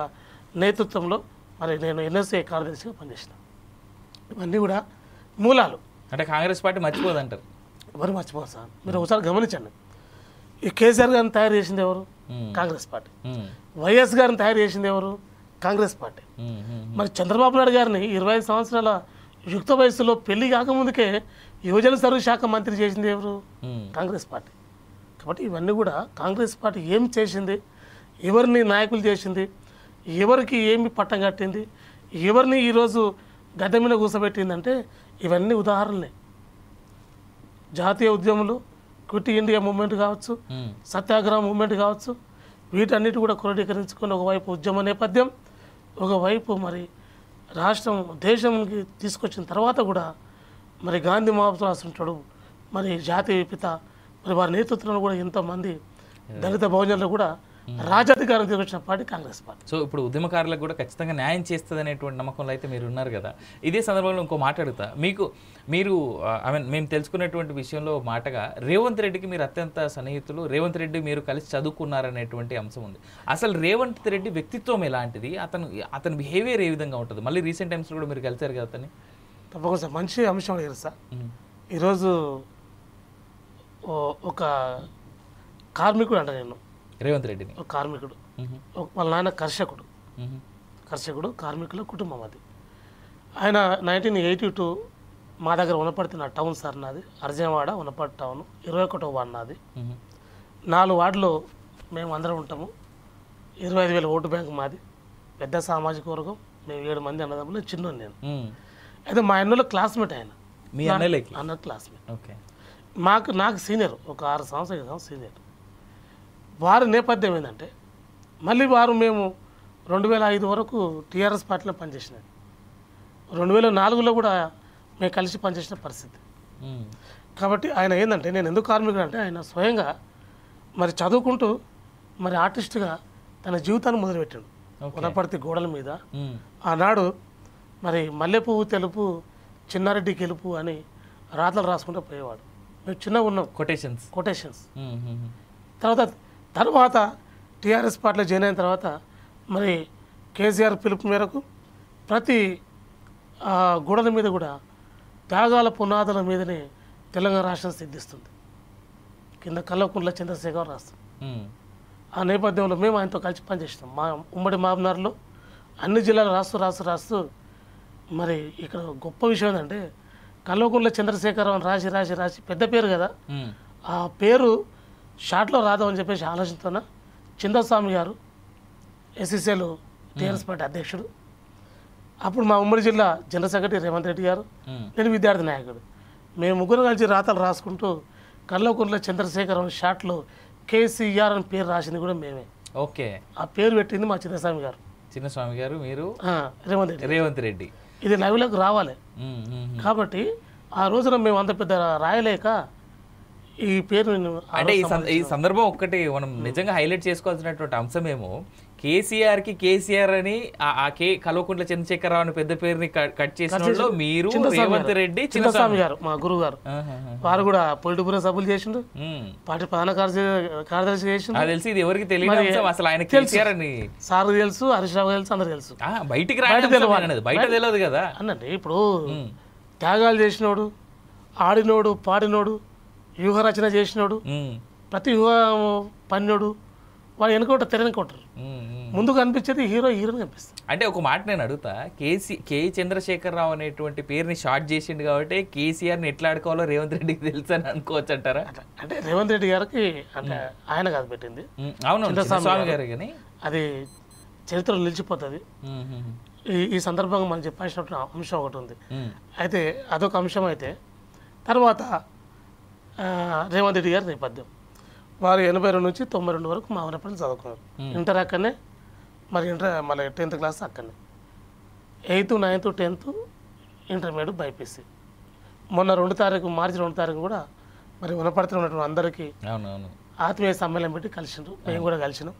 నేతృత్వంలో మరి నేను ఎన్ఎస్ఏ కార్యదర్శిగా పనిచేసిన. ఇవన్నీ కూడా మూలాలు. అంటే కాంగ్రెస్ పార్టీ మర్చిపోదంటారు? ఎవరు మర్చిపోరు సార్. మీరు ఒకసారి గమనించండి, ఈ కేసీఆర్ గారిని తయారు చేసింది ఎవరు? కాంగ్రెస్ పార్టీ. వైఎస్ గారిని తయారు చేసింది ఎవరు? కాంగ్రెస్ పార్టీ. మరి చంద్రబాబు నాయుడు గారిని 25 సంవత్సరాల యుక్త వయసులో పెళ్లి కాకముందుకే యువజన సర్వీస్ శాఖ మంత్రి చేసింది ఎవరు? కాంగ్రెస్ పార్టీ. కాబట్టి ఇవన్నీ కూడా కాంగ్రెస్ పార్టీ ఏం చేసింది, ఎవరిని నాయకులు చేసింది, ఎవరికి ఏమి పట్టం కట్టింది, ఎవరిని ఈరోజు గద్దె మీద కూర్చోబెట్టిందంటే ఇవన్నీ ఉదాహరణలే. జాతీయ ఉద్యమాలు, క్విట్ ఇండియా మూవ్మెంట్ కావచ్చు, సత్యాగ్రహ మూవ్మెంట్ కావచ్చు, వీటన్నిటి కూడా క్రోడీకరించుకొని ఒకవైపు ఉద్యమ నేపథ్యం, ఒకవైపు మరి రాష్ట్రం దేశంకి తీసుకొచ్చిన తర్వాత కూడా మరి గాంధీ మహాత్మాసు ఉంటాడు, మరి జాతీయ పిత, మరి వారి నేతృత్వంలో కూడా ఎంతోమంది దళిత బహుజనులు కూడా రాజ్యాధికారం తీసుకొచ్చిన పార్టీ కాంగ్రెస్ పార్టీ. సో ఇప్పుడు ఉద్యమకారులకు కూడా ఖచ్చితంగా న్యాయం చేస్తుంది అనేటువంటి నమ్మకంలో అయితే మీరు ఉన్నారు కదా. ఇదే సందర్భంలో ఇంకో మాట అడుగుతా, మీరు మేము తెలుసుకున్నటువంటి విషయంలో మాటగా రేవంత్ రెడ్డికి మీరు అత్యంత సన్నిహితులు, రేవంత్ రెడ్డి మీరు కలిసి చదువుకున్నారనేటువంటి అంశం ఉంది. అసలు రేవంత్ రెడ్డి వ్యక్తిత్వం ఎలాంటిది, అతని బిహేవియర్ ఏ విధంగా ఉంటుంది? మళ్ళీ రీసెంట్ టైమ్స్లో కూడా మీరు కలిసారు కదా అతన్ని. తప్పకుండా సార్, మంచి అంశం అడిగారు సార్. ఈరోజు ఒక కార్మికుడు అంట, నేను రేవంత్ రెడ్డిని ఒక కార్మికుడు, వాళ్ళ నాన్న కర్షకుడు, కార్మికుల కుటుంబం అది. ఆయన 1982 మా దగ్గర వనపర్తి నా టౌన్ సార్ నాది, అర్జనవాడ వనపర్తి టౌన్, 21వ వార్డు నాది. 4 వార్డులో మేము అందరం ఉంటాము. 25,000 ఓటు బ్యాంక్ మాది, పెద్ద సామాజిక వర్గం, మేము 7 మంది అన్నదమ్ములు, చిన్న నేను. అయితే మా అన్నలో క్లాస్మేట్ ఆయన, మీ అన్న క్లాస్మేట్. ఓకే, నాకు సీనియర్, ఒక 6 సంవత్సరాల సీనియర్. వారి నేపథ్యం ఏంటంటే మళ్ళీ మేము 2005 వరకు టీఆర్ఎస్ పార్టీలో పనిచేసినాం. 2004లో కూడా మేము కలిసి పనిచేసిన పరిస్థితి. కాబట్టి ఆయన ఏంటంటే, నేను ఎందుకు కార్మికుడు అంటే, ఆయన స్వయంగా మరి చదువుకుంటూ మరి ఆర్టిస్ట్గా తన జీవితాన్ని మొదలుపెట్టాడు. వనపర్తి గోడల మీద ఆనాడు మరి మల్లెపువ్వు తెలుపు, చిన్నారెడ్డి గెలుపు అని రాతలు రాసుకుంటూ పోయేవాడు. మేము చిన్నగా ఉన్నాం, కొటేషన్స్. తర్వాత టీఆర్ఎస్ పార్టీలో జాయిన్ అయిన తర్వాత మరి కేసీఆర్ పిలుపు మేరకు ప్రతి గోడల మీద కూడా త్యాగాల పునాదుల మీదనే తెలంగాణ రాష్ట్రం సిద్ధిస్తుంది, కింద కల్వకుంట్ల చంద్రశేఖర్ రాస్తాం. ఆ నేపథ్యంలో మేము ఆయనతో కలిసి పనిచేసినాం. మా ఉమ్మడి మహబూబ్నగర్లో అన్ని జిల్లాలు రాస్తూ మరి ఇక్కడ గొప్ప విషయం ఏంటంటే, కల్వకుంట్ల చంద్రశేఖరరావు రాసి పెద్ద పేరు కదా, ఆ పేరు షార్ట్లో రాదామని చెప్పేసి ఆలోచనతోన చిందస్వామి గారు, ఎస్సీసీఎల్ టీఆర్ఎస్ పార్టీ అధ్యక్షుడు, అప్పుడు మా ఉమ్మడి జిల్లా జనరల్ సెక్రటరీ రేవంత్ రెడ్డి గారు, నేను విద్యార్థి నాయకుడు, మేము ముగ్గురు కలిసి రాతలు రాసుకుంటూ కల్వకుంట్ల చంద్రశేఖరరావు షార్ట్లో కేసీఆర్ అని పేరు రాసింది కూడా మేమే. ఓకే, ఆ పేరు పెట్టింది మా చిన్నస్వామి గారు, మీరు రేవంత్ రెడ్డి. ఇది లైవ్లోకి రావాలి కాబట్టి ఆ రోజున మేము అంత పెద్ద రాయలేక ఈ పేరు. అంటే ఈ సందర్భం ఒక్కటి మనం నిజంగా హైలైట్ చేసుకోవాల్సినటువంటి అంశమేమో, కేసీఆర్ అని కల్వకుంట్ల చంద్రశేఖరరావు అని పెద్ద పేరుని కట్ చేసిన మీరు, రేవంత్ రెడ్డి, చిన్నస్వామి గారు మా గురువు గారు, వారు కూడా పొలిటిక్ బ్యూరో సభ్యులు చేసిండు, పార్టీ ప్రధాన కార్యదర్శి చేసిండు. తెలిసి ఇది ఎవరికి తెలియదు అసలు ఆయన కేసీఆర్ అని. సార్ తెలుసు, హరీష్ రావు తెలుసు, అందరు తెలుసు. బయటికి బయట తెలియదు కదా అన్నట్టు. ఇప్పుడు త్యాగాలు చేసినోడు, ఆడినోడు, పాడినోడు, వ్యూహ రచన చేసినోడు, ప్రతి వ్యూహ పన్నోడు, వాళ్ళు వెనుకుంటారు, తెరనుకుంటారు. ముందుకు కనిపించేది హీరోని కనిపిస్తుంది. అంటే ఒక మాట నేను అడుగుతా, కే చంద్రశేఖరరావు అనేటువంటి పేరుని షార్ట్ చేసిండు కాబట్టి కేసీఆర్ని ఎట్లా ఆడుకోవాలో రేవంత్ రెడ్డికి తెలుసు అని అనుకోవచ్చు అంటారా? అంటే రేవంత్ రెడ్డి గారికి అంటే ఆయన కాదు పెట్టింది, స్వామి గారు, కానీ అది చరిత్రలో నిలిచిపోతుంది. ఈ సందర్భంగా మనం చెప్పాల్సిన అంశం ఒకటి ఉంది. అయితే అదొక అంశం. అయితే తర్వాత రేవంత్ రెడ్డి గారి నేపథ్యం, వారు 82 నుంచి 92 వరకు మా వనపల్లి చదువుకున్నారు. ఇంటర్ అక్కడనే, మరి మళ్ళీ 10th క్లాస్ అక్కడనే, 8th, 9th, 10th intermediate BiPC. మొన్న మార్చి 2 తారీఖు కూడా మరి వనపర్తిలో ఉన్నటువంటి అందరికీ ఆత్మీయ సమ్మేళనం పెట్టి కలిసిండ్రు, మేము కూడా కలిసినాం.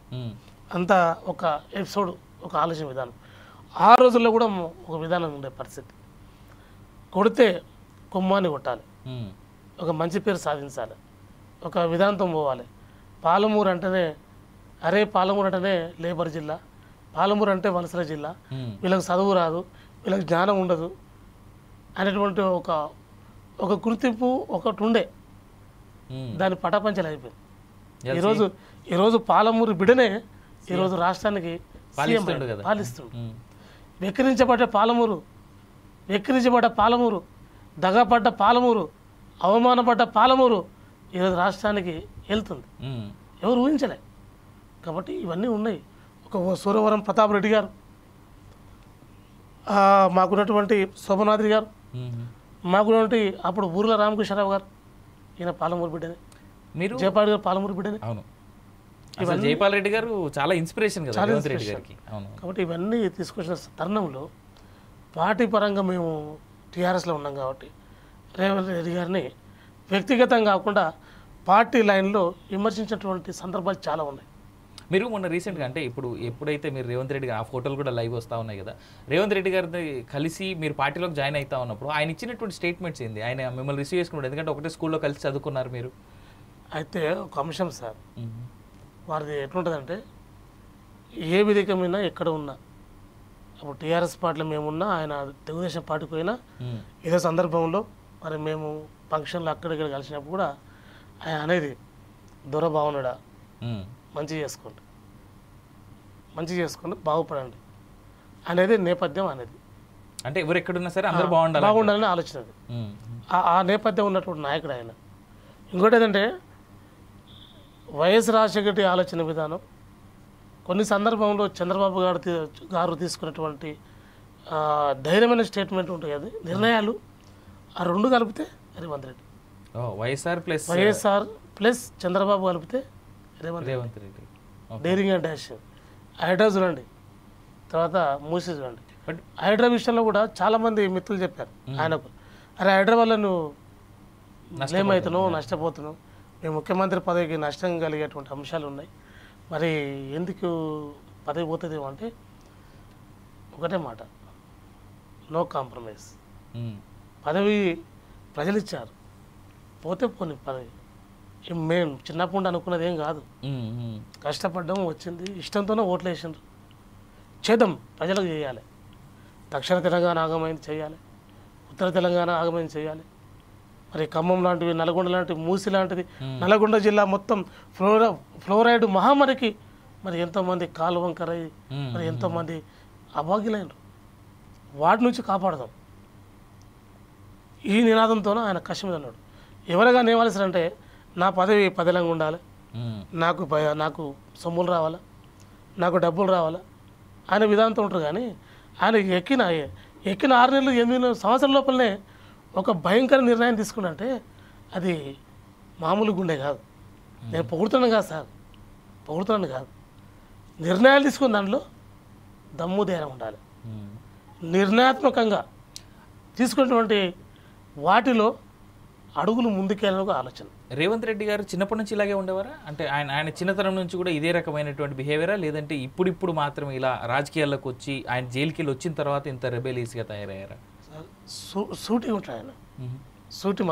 అంతా ఒక ఎపిసోడ్, ఒక ఆలోచన విధానం. ఆ రోజుల్లో కూడా ఒక విధానం ఉండే పరిస్థితి, కొడితే కొమ్మాన్ని కొట్టాలి, ఒక మంచి పేరు సాధించాలి, ఒక విధానంతో పోవాలి. పాలమూరు అంటేనే లేబర్ జిల్లా, పాలమూరు అంటే వలసల జిల్లా, వీళ్ళకి చదువు రాదు, వీళ్ళకి జ్ఞానం ఉండదు అనేటువంటి ఒక గుర్తింపు ఒకటి ఉండే. దాని పటాపంచలు అయిపోయింది. ఈరోజు పాలమూరు బిడ్డనే ఈరోజు రాష్ట్రానికి పాలిస్తుండు. వెక్కిరించబడ్డ పాలమూరు, దగపడ్డ పాలమూరు, అవమానపడ్డ పాలమూరు ఈరోజు రాష్ట్రానికి వెళ్తుంది. ఎవరు ఊహించలే. కాబట్టి ఇవన్నీ ఉన్నాయి. ఒక సూరవరం ప్రతాప్ రెడ్డి గారు, మాకున్నటువంటి శోభనాద్రి గారు, మాకున్నటువంటి అప్పుడు ఊర్ల రామకృష్ణరావు గారు, ఈయన పాలమూరు బిడ్డనే. మీరు జయపాల్ గారు పాలమూరు బిడ్డనే. అవును, జయపాల్ రెడ్డి గారు చాలా ఇన్స్పిరేషన్ కదా రేవంత్ రెడ్డి గారికి. అవును. కాబట్టి ఇవన్నీ తీసుకొచ్చిన తరుణంలో పార్టీ పరంగా మేము టీఆర్ఎస్లో ఉన్నాం కాబట్టి రేవంత్ రెడ్డి గారిని వ్యక్తిగతంగా కాకుండా పార్టీ లైన్లో విమర్శించినటువంటి సందర్భాలు చాలా ఉన్నాయి. మీరు మొన్న రీసెంట్గా అంటే ఎప్పుడైతే మీరు రేవంత్ రెడ్డి గారు ఆ ఫోటోలు కూడా లైవ్ వస్తూ ఉన్నాయి కదా, రేవంత్ రెడ్డి గారిని కలిసి మీరు పార్టీలోకి జాయిన్ అవుతా ఉన్నప్పుడు ఆయన ఇచ్చినటువంటి స్టేట్మెంట్స్ ఏంది? ఆయన మిమ్మల్ని రిసీవ్ చేసుకున్నాడు, ఎందుకంటే ఒకటే స్కూల్లో కలిసి చదువుకున్నారు మీరు. అయితే ఒక అంశం సార్, వారిది ఎట్లుంటుందంటే ఏ విధంగా ఎక్కడ ఉన్నా, అప్పుడు టీఆర్ఎస్ పార్టీలో మేమున్నా, ఆయన తెలుగుదేశం పార్టీకి పోయినా ఏదో సందర్భంలో మరి మేము ఫంక్షన్లు అక్కడిక్కడ కలిసినప్పుడు కూడా ఆయన అనేది దొర బాగున్నాడా, మంచిగా చేసుకోండి, బాగుపడండి అనేది నేపథ్యం అనేది. అంటే ఎవరు ఎక్కడున్నా సరే అందరూ బాగుండాలని ఆలోచన అది. ఆ నేపథ్యం ఉన్నటువంటి నాయకుడు ఆయన. ఇంకోటి ఏంటంటే వైఎస్ రాజశేఖర రెడ్డి ఆలోచన విధానం, కొన్ని సందర్భంలో చంద్రబాబు గారు తీసుకున్నటువంటి ధైర్యమైన స్టేట్మెంట్ ఉంటాయి, అది నిర్ణయాలు, ఆ రెండు కలిపితే రేవంత్ రెడ్డి. వైఎస్ఆర్ ప్లస్ చంద్రబాబు కలిపితే Revanth Reddy. Daring and dash. Hydraa చూడండి, తర్వాత మూసీ చూడండి. బట్ హైడ్రా విషయంలో కూడా చాలామంది మిత్రులు చెప్పారు ఆయనకు, అరే హైడ్రా వల్ల నువ్వు ఏమవుతున్నావు, నష్టపోతున్నావు, మీ ముఖ్యమంత్రి పదవికి నష్టం కలిగేటువంటి అంశాలు ఉన్నాయి, మరి ఎందుకు పదవి పోతుంది అంటే ఒకటే మాట, నో కాంప్రమైజ్. పదవి ప్రజలు ఇచ్చారు, పోతే పోనీ పదవి. మేము చిన్నప్పుడు అనుకున్నది ఏం కాదు, కష్టపడ్డం వచ్చింది, ఇష్టంతోనే ఓట్లు వేసిండ్రు. చేద్దాం, ప్రజలకు చేయాలి. దక్షిణ తెలంగాణ ఆగమైంది చేయాలి, ఉత్తర తెలంగాణ ఆగమైంది చేయాలి. మరి ఖమ్మం లాంటివి, నల్గొండ లాంటివి, మూసి లాంటిది, నల్గొండ జిల్లా మొత్తం ఫ్లోరైడ్ మహామారికి మరి ఎంతోమంది కాలు వంకరై మరి ఎంతోమంది అభాగ్యులైనరు. వాటి నుంచి కాపాడదాం, ఈ నినాదంతోనే ఆయన కష్టం మీద ఉన్నాడు. ఎవరుగా నేవాల్సినంటే నా పదవి పదిలంగా ఉండాలి, నాకు సొమ్ములు రావాలా, నాకు డబ్బులు రావాలా అనే విధానంతో ఉంటారు. కానీ ఆయన ఎక్కిన 6 నెలలు 8 సంవత్సరాల లోపలనే ఒక భయంకర నిర్ణయం తీసుకున్నంటే అది మామూలు గుండె కాదు. నేను పొగుడుతున్నాను కాదు సార్, పొగుడుతున్నాను కాదు, నిర్ణయాలు తీసుకున్న దాంట్లో దమ్ము ధైర్యం ఉండాలి. నిర్ణయాత్మకంగా తీసుకున్నటువంటి వాటిలో అడుగులు ముందుకెళ్ళడానికి ఆలోచన. రేవంత్ రెడ్డి గారు చిన్నప్పటి నుంచి ఇలాగే ఉండేవారా? అంటే ఆయన చిన్నతనం నుంచి కూడా ఇదే రకమైనటువంటి బిహేవియరా, లేదంటే ఇప్పుడు మాత్రం ఇలా రాజకీయాల్లోకి వచ్చి ఆయన జైలుకి వెళ్ళి వచ్చిన తర్వాత ఇంత రెబెలియస్గా తయారయ్యారా? సూటిగా ఉంటాడు ఆయన, సూటి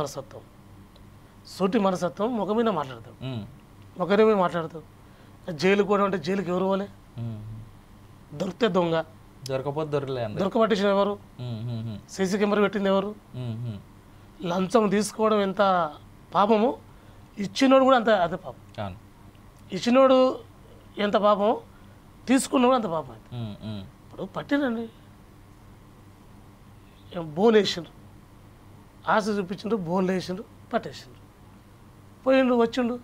మనసత్వం ముఖ మీద మాట్లాడతాడు, ఒకరి మీద మాట్లాడతాడు. జైలు కూడా అంటే జైలుకి ఎవరు పోలే, దొరికితే దొంగ, దొరకపోతే దొరకబట్టించిన ఎవరు, సీసీ కెమెరా పెట్టింది ఎవరు, లంచం తీసుకోవడం ఎంత పాపము, ఇచ్చినోడు కూడా అదే పాపం. ఇచ్చినోడు ఎంత పాపము, తీసుకున్నోడు అంత పాపం. ఇప్పుడు పట్టినండి, బోన్ వేసిండ్రు, ఆశ చూపించిండ్రు, బోన్లు వేసిండ్రు, పట్టేసిండ్రు, పోయిండు, వచ్చిండు,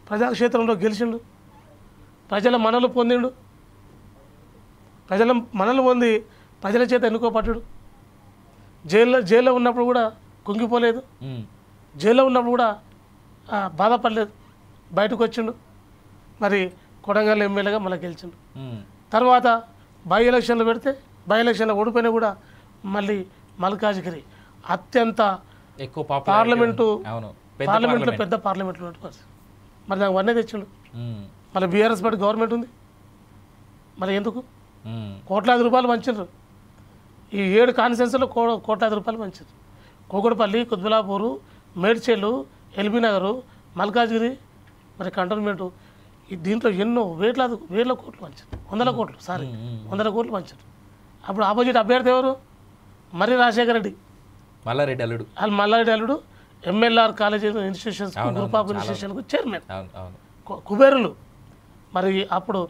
ప్రజాక్షేత్రంలో గెలిచిండు, ప్రజల మనలు పొందిండు, ప్రజల చేత ఎన్నుకోపడ్డాడు. జైల్లో ఉన్నప్పుడు కూడా కుంగిపోలేదు, జైల్లో ఉన్నప్పుడు కూడా బాధపడలేదు, బయటకు వచ్చిండు. మరి కొడంగల్ ఎమ్మెల్యేగా మళ్ళీ గెలిచిండు. తర్వాత బై ఎలక్షన్లు పెడితే బై ఎలక్షన్లో ఓడిపోయినా కూడా మళ్ళీ మల్కాజ్గిరి అత్యంత ఎక్కువ పార్లమెంట్లో పెద్ద పార్లమెంట్లో మరి దానికి వన్నే తెచ్చిండు. మళ్ళీ బీఆర్ఎస్ పార్టీ గవర్నమెంట్ ఉంది, మరి ఎందుకు కోట్లాది రూపాయలు పంచారు. ఈ 7 కాన్స్టిట్యున్సీలో కోట్లాది రూపాయలు పంచారు. కూకట్పల్లి, కుత్బులాపూరు, మేడ్చేలు, ఎల్బీ నగరు, మల్కాజ్గిరి, మరి కంటోన్మెంటు, దీంట్లో ఎన్నో వేల కోట్లు పంచారు, 100 కోట్లు పంచారు. అప్పుడు ఆపోజిట్ అభ్యర్థి ఎవరు? మర్రి రాజశేఖర రెడ్డి, మల్లారెడ్డి అల్లుడు. MLR college institutions group of ఇన్స్టిట్యూషన్కు చైర్మన్, అవును అవును కుబేరులు. మరి అప్పుడు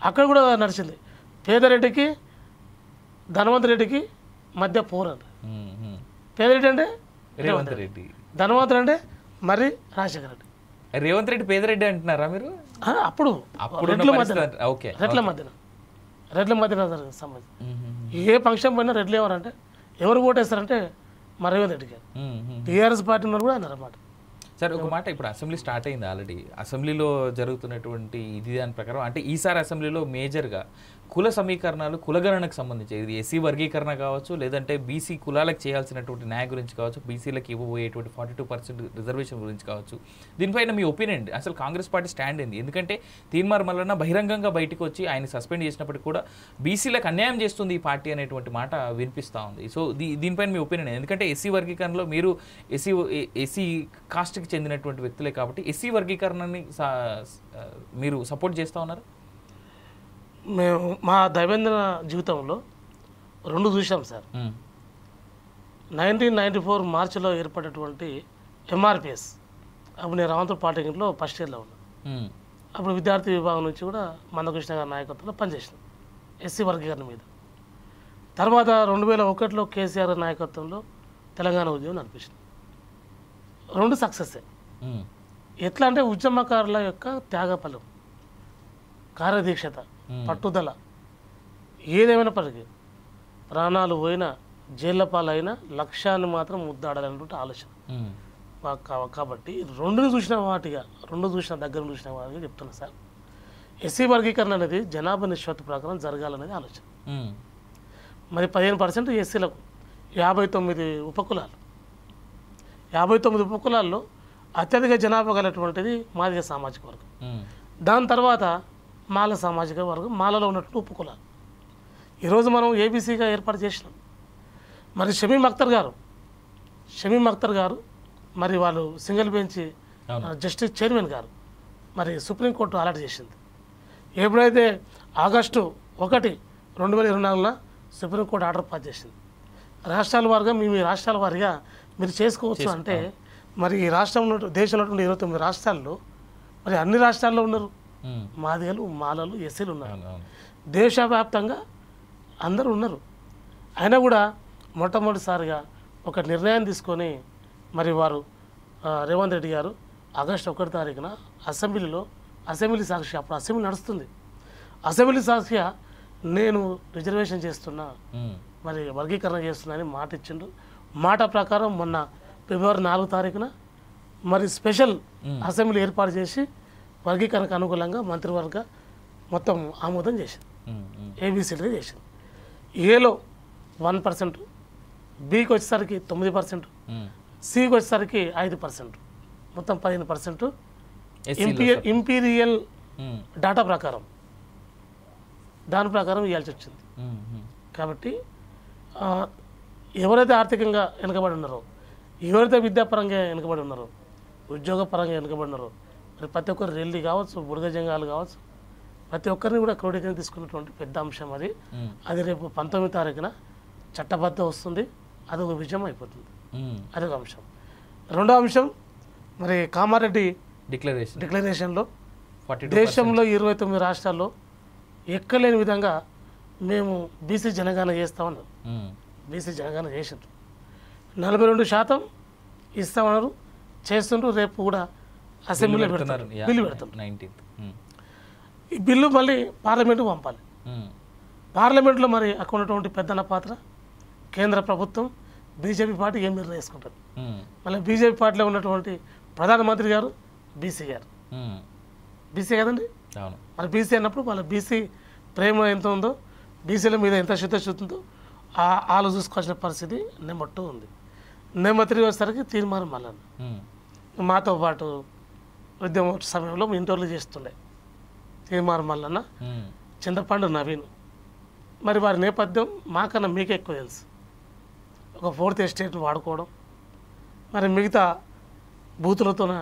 అక్కడ కూడా నడిచింది. పేదరెడ్డికి ధనవంత రెడ్డికి మధ్య పోరాడు. పేదరెడ్డి అంటే రేవంత్ రెడ్డి, ధనవంతుడు అంటే మరి రాజశేఖర రెడ్డి. రేవంత్ రెడ్డి పేదరెడ్డి అంటున్నారా మీరు? అప్పుడు రెడ్ల మధ్యన ఓకే రెడ్ల మధ్యన జరిగిన సంబంధం. ఏ ఫంక్షన్ పోయినా రెడ్లు ఎవరంటే ఎవరు ఓటేస్తారంటే మరి రేవంత్ రెడ్డి గారు. టీఆర్ఎస్ పార్టీ ఉన్నారు కూడా అన్నారు అన్నమాట. సార్ ఒక మాట, ఇప్పుడు అసెంబ్లీ స్టార్ట్ అయింది ఆల్రెడీ. అసెంబ్లీలో జరుగుతున్నటువంటి దాని ప్రకారం అంటే ఈసారి అసెంబ్లీలో మేజర్గా కుల సమీకరణాలు, కులగణనకు సంబంధించి ఇది ఎస్సీ వర్గీకరణ కావచ్చు, లేదంటే బీసీ కులాలకు చేయాల్సినటువంటి న్యాయం గురించి కావచ్చు, బీసీలకు ఇవ్వబోయేటువంటి 42% రిజర్వేషన్ గురించి కావచ్చు, దీనిపైన మీ ఒపీనియన్ అసలు కాంగ్రెస్ పార్టీ స్టాండ్ ఏంది? ఎందుకంటే తీన్మార్ మల్లన్న బహిరంగంగా బయటకు వచ్చి ఆయన సస్పెండ్ చేసినప్పటికీ కూడా బీసీలకు అన్యాయం చేస్తుంది ఈ పార్టీ అనేటువంటి మాట వినిపిస్తూ ఉంది. సో దీనిపైన మీ ఒపీనియన్? ఎందుకంటే ఎస్సీ వర్గీకరణలో మీరు ఎస్సీ కాస్ట్కి చెందినటువంటి వ్యక్తులే కాబట్టి ఎస్సీ వర్గీకరణని మీరు సపోర్ట్ చేస్తూ ఉన్నారు? మేము మా దైనందిన జీవితంలో 2 చూసాం సార్. 1994 మార్చిలో ఏర్పడినటువంటి ఎంఆర్పిఎస్, అప్పుడు నేను రామంతూరు పాలిటెక్నిక్లో ఫస్ట్ ఇయర్లో ఉన్నాను. అప్పుడు విద్యార్థి విభాగం నుంచి కూడా మందకృష్ణ గారి నాయకత్వంలో పనిచేసినాం ఎస్సీ వర్గీకరణ మీద. తర్వాత 2001లో కేసీఆర్ నాయకత్వంలో తెలంగాణ ఉద్యమం నడిపించినాం. 2 సక్సెస్సే. ఎట్లా అంటే ఉద్యమకారుల యొక్క త్యాగఫలం, కార్యదీక్షత, పట్టుదల, ఏదేమైనా పనికి ప్రాణాలు పోయినా జైళ్ళ పాలైనా లక్ష్యాన్ని మాత్రం ముద్దాడాలనేటువంటి ఆలోచన. కాబట్టి 2 చూసిన దగ్గర చూసిన వాటిగా చెప్తున్నా సార్. ఎస్సీ వర్గీకరణ అనేది జనాభా నిష్పత్తి ప్రకారం జరగాలనేది ఆలోచన. మరి 15% ఎస్సీలకు 59 ఉపకులాలు, 59 ఉపకులాల్లో అత్యధిక జనాభా కలిగినటువంటిది మాదిగ సామాజిక వర్గం. దాని తర్వాత మాల సామాజిక వర్గం, మాలలో ఉన్నటువంటి ఉపకులాలు. ఈరోజు మనం ఏబీసీగా ఏర్పాటు చేసినాం. మరి షమీమ్ అఖ్తర్ గారు మరి వాళ్ళు సింగిల్ బెంచ్ జస్టిస్ చైర్మన్ గారు మరి సుప్రీంకోర్టు అలర్ట్ చేసింది. ఎప్పుడైతే ఆగస్టు 1, 2024 సుప్రీంకోర్టు ఆర్డర్ పాస్ చేసింది. రాష్ట్రాల వారిగా మీ రాష్ట్రాల వారిగా మీరు చేసుకోవచ్చు అంటే, మరి ఈ రాష్ట్రంలో దేశంలో 29 రాష్ట్రాల్లో మరి అన్ని రాష్ట్రాల్లో ఉన్నారు మాదిగలు, మాలలు, ఎస్సీలు ఉన్నారు. దేశవ్యాప్తంగా అందరూ ఉన్నారు. అయినా కూడా మొట్టమొదటిసారిగా ఒక నిర్ణయం తీసుకొని మరి వారు రేవంత్ రెడ్డి గారు ఆగస్టు 1 తారీఖున అసెంబ్లీ సాక్షి, అప్పుడు అసెంబ్లీ నడుస్తుంది, అసెంబ్లీ సాక్షిగా నేను రిజర్వేషన్ చేస్తున్నా, మరి వర్గీకరణ చేస్తున్నా అని మాట ఇచ్చిండు. మాట ప్రకారం మొన్న ఫిబ్రవరి 4 తారీఖున మరి స్పెషల్ అసెంబ్లీ ఏర్పాటు చేసి వర్గీకరణకు అనుకూలంగా మంత్రివర్గ మొత్తం ఆమోదం చేసింది. ఏబీసీలుగా చేసింది. ఏలో 1%, బీకి వచ్చేసరికి 9%, సికి వచ్చేసరికి 5%, మొత్తం 15% ఇంపీరియల్ డాటా ప్రకారం, దాని ప్రకారం ఇవ్వాల్సి వచ్చింది. కాబట్టి ఎవరైతే ఆర్థికంగా వెనుకబడి ఉన్నారో, ఎవరైతే విద్యాపరంగా వెనుకబడి ఉన్నారో, ఉద్యోగపరంగా వెనుకబడి ఉన్నారో, మరి ప్రతి ఒక్కరు రెల్లి కావచ్చు, బుడగ జంగాలు కావచ్చు, ప్రతి ఒక్కరిని కూడా క్రోడీకరణ తీసుకున్నటువంటి పెద్ద అంశం అది. అది రేపు 19 తారీఖున చట్టబద్ధ వస్తుంది. అదొక విజయం అయిపోతుంది. అదొక అంశం. 2వ అంశం మరి కామారెడ్డి డిక్లరేషన్లో దేశంలో 29 రాష్ట్రాల్లో ఎక్కలేని విధంగా మేము బీసీ జనగణన చేస్తామన్నారు. బీసీ జనగణన చేసిండ్రు. 42% ఇస్తామన్నారు, చేస్తుండ్రు. రేపు కూడా అసెంబ్లీలో పెడతారు, బిల్లు పెడతారు. ఈ బిల్లు మళ్ళీ పార్లమెంటుకు పంపాలి. పార్లమెంట్లో మరి అక్కడ ఉన్నటువంటి పెద్దల పాత్ర, కేంద్ర ప్రభుత్వం, బీజేపీ పార్టీ ఏం నిర్ణయం చేసుకుంటారు. మళ్ళీ బీజేపీ పార్టీలో ఉన్నటువంటి ప్రధానమంత్రి గారు బీసీ గారు, బీసీ కదండి. మరి బీసీ అన్నప్పుడు వాళ్ళ బీసీ ప్రేమ ఎంత ఉందో, బీసీల మీద ఎంత శుద్ధశుద్ధి ఉందో వాళ్ళు చూసుకోవాల్సిన పరిస్థితి నెంబర్ 2 ఉంది. నెంబర్ 3 వచ్చేసరికి తీర్మానం మల్లన్న మాతో పాటు ఉద్యమ సమయంలో ఇంటర్వ్యూలు చేస్తుండే తీర్మానం మల్లన్న, చింతపండు నవీన్. మరి వారి నేపథ్యం మాకన్నా మీకే ఎక్కువ తెలుసు. ఒక 4th ఎస్టేట్ వాడుకోవడం, మరి మిగతా బూతులతోన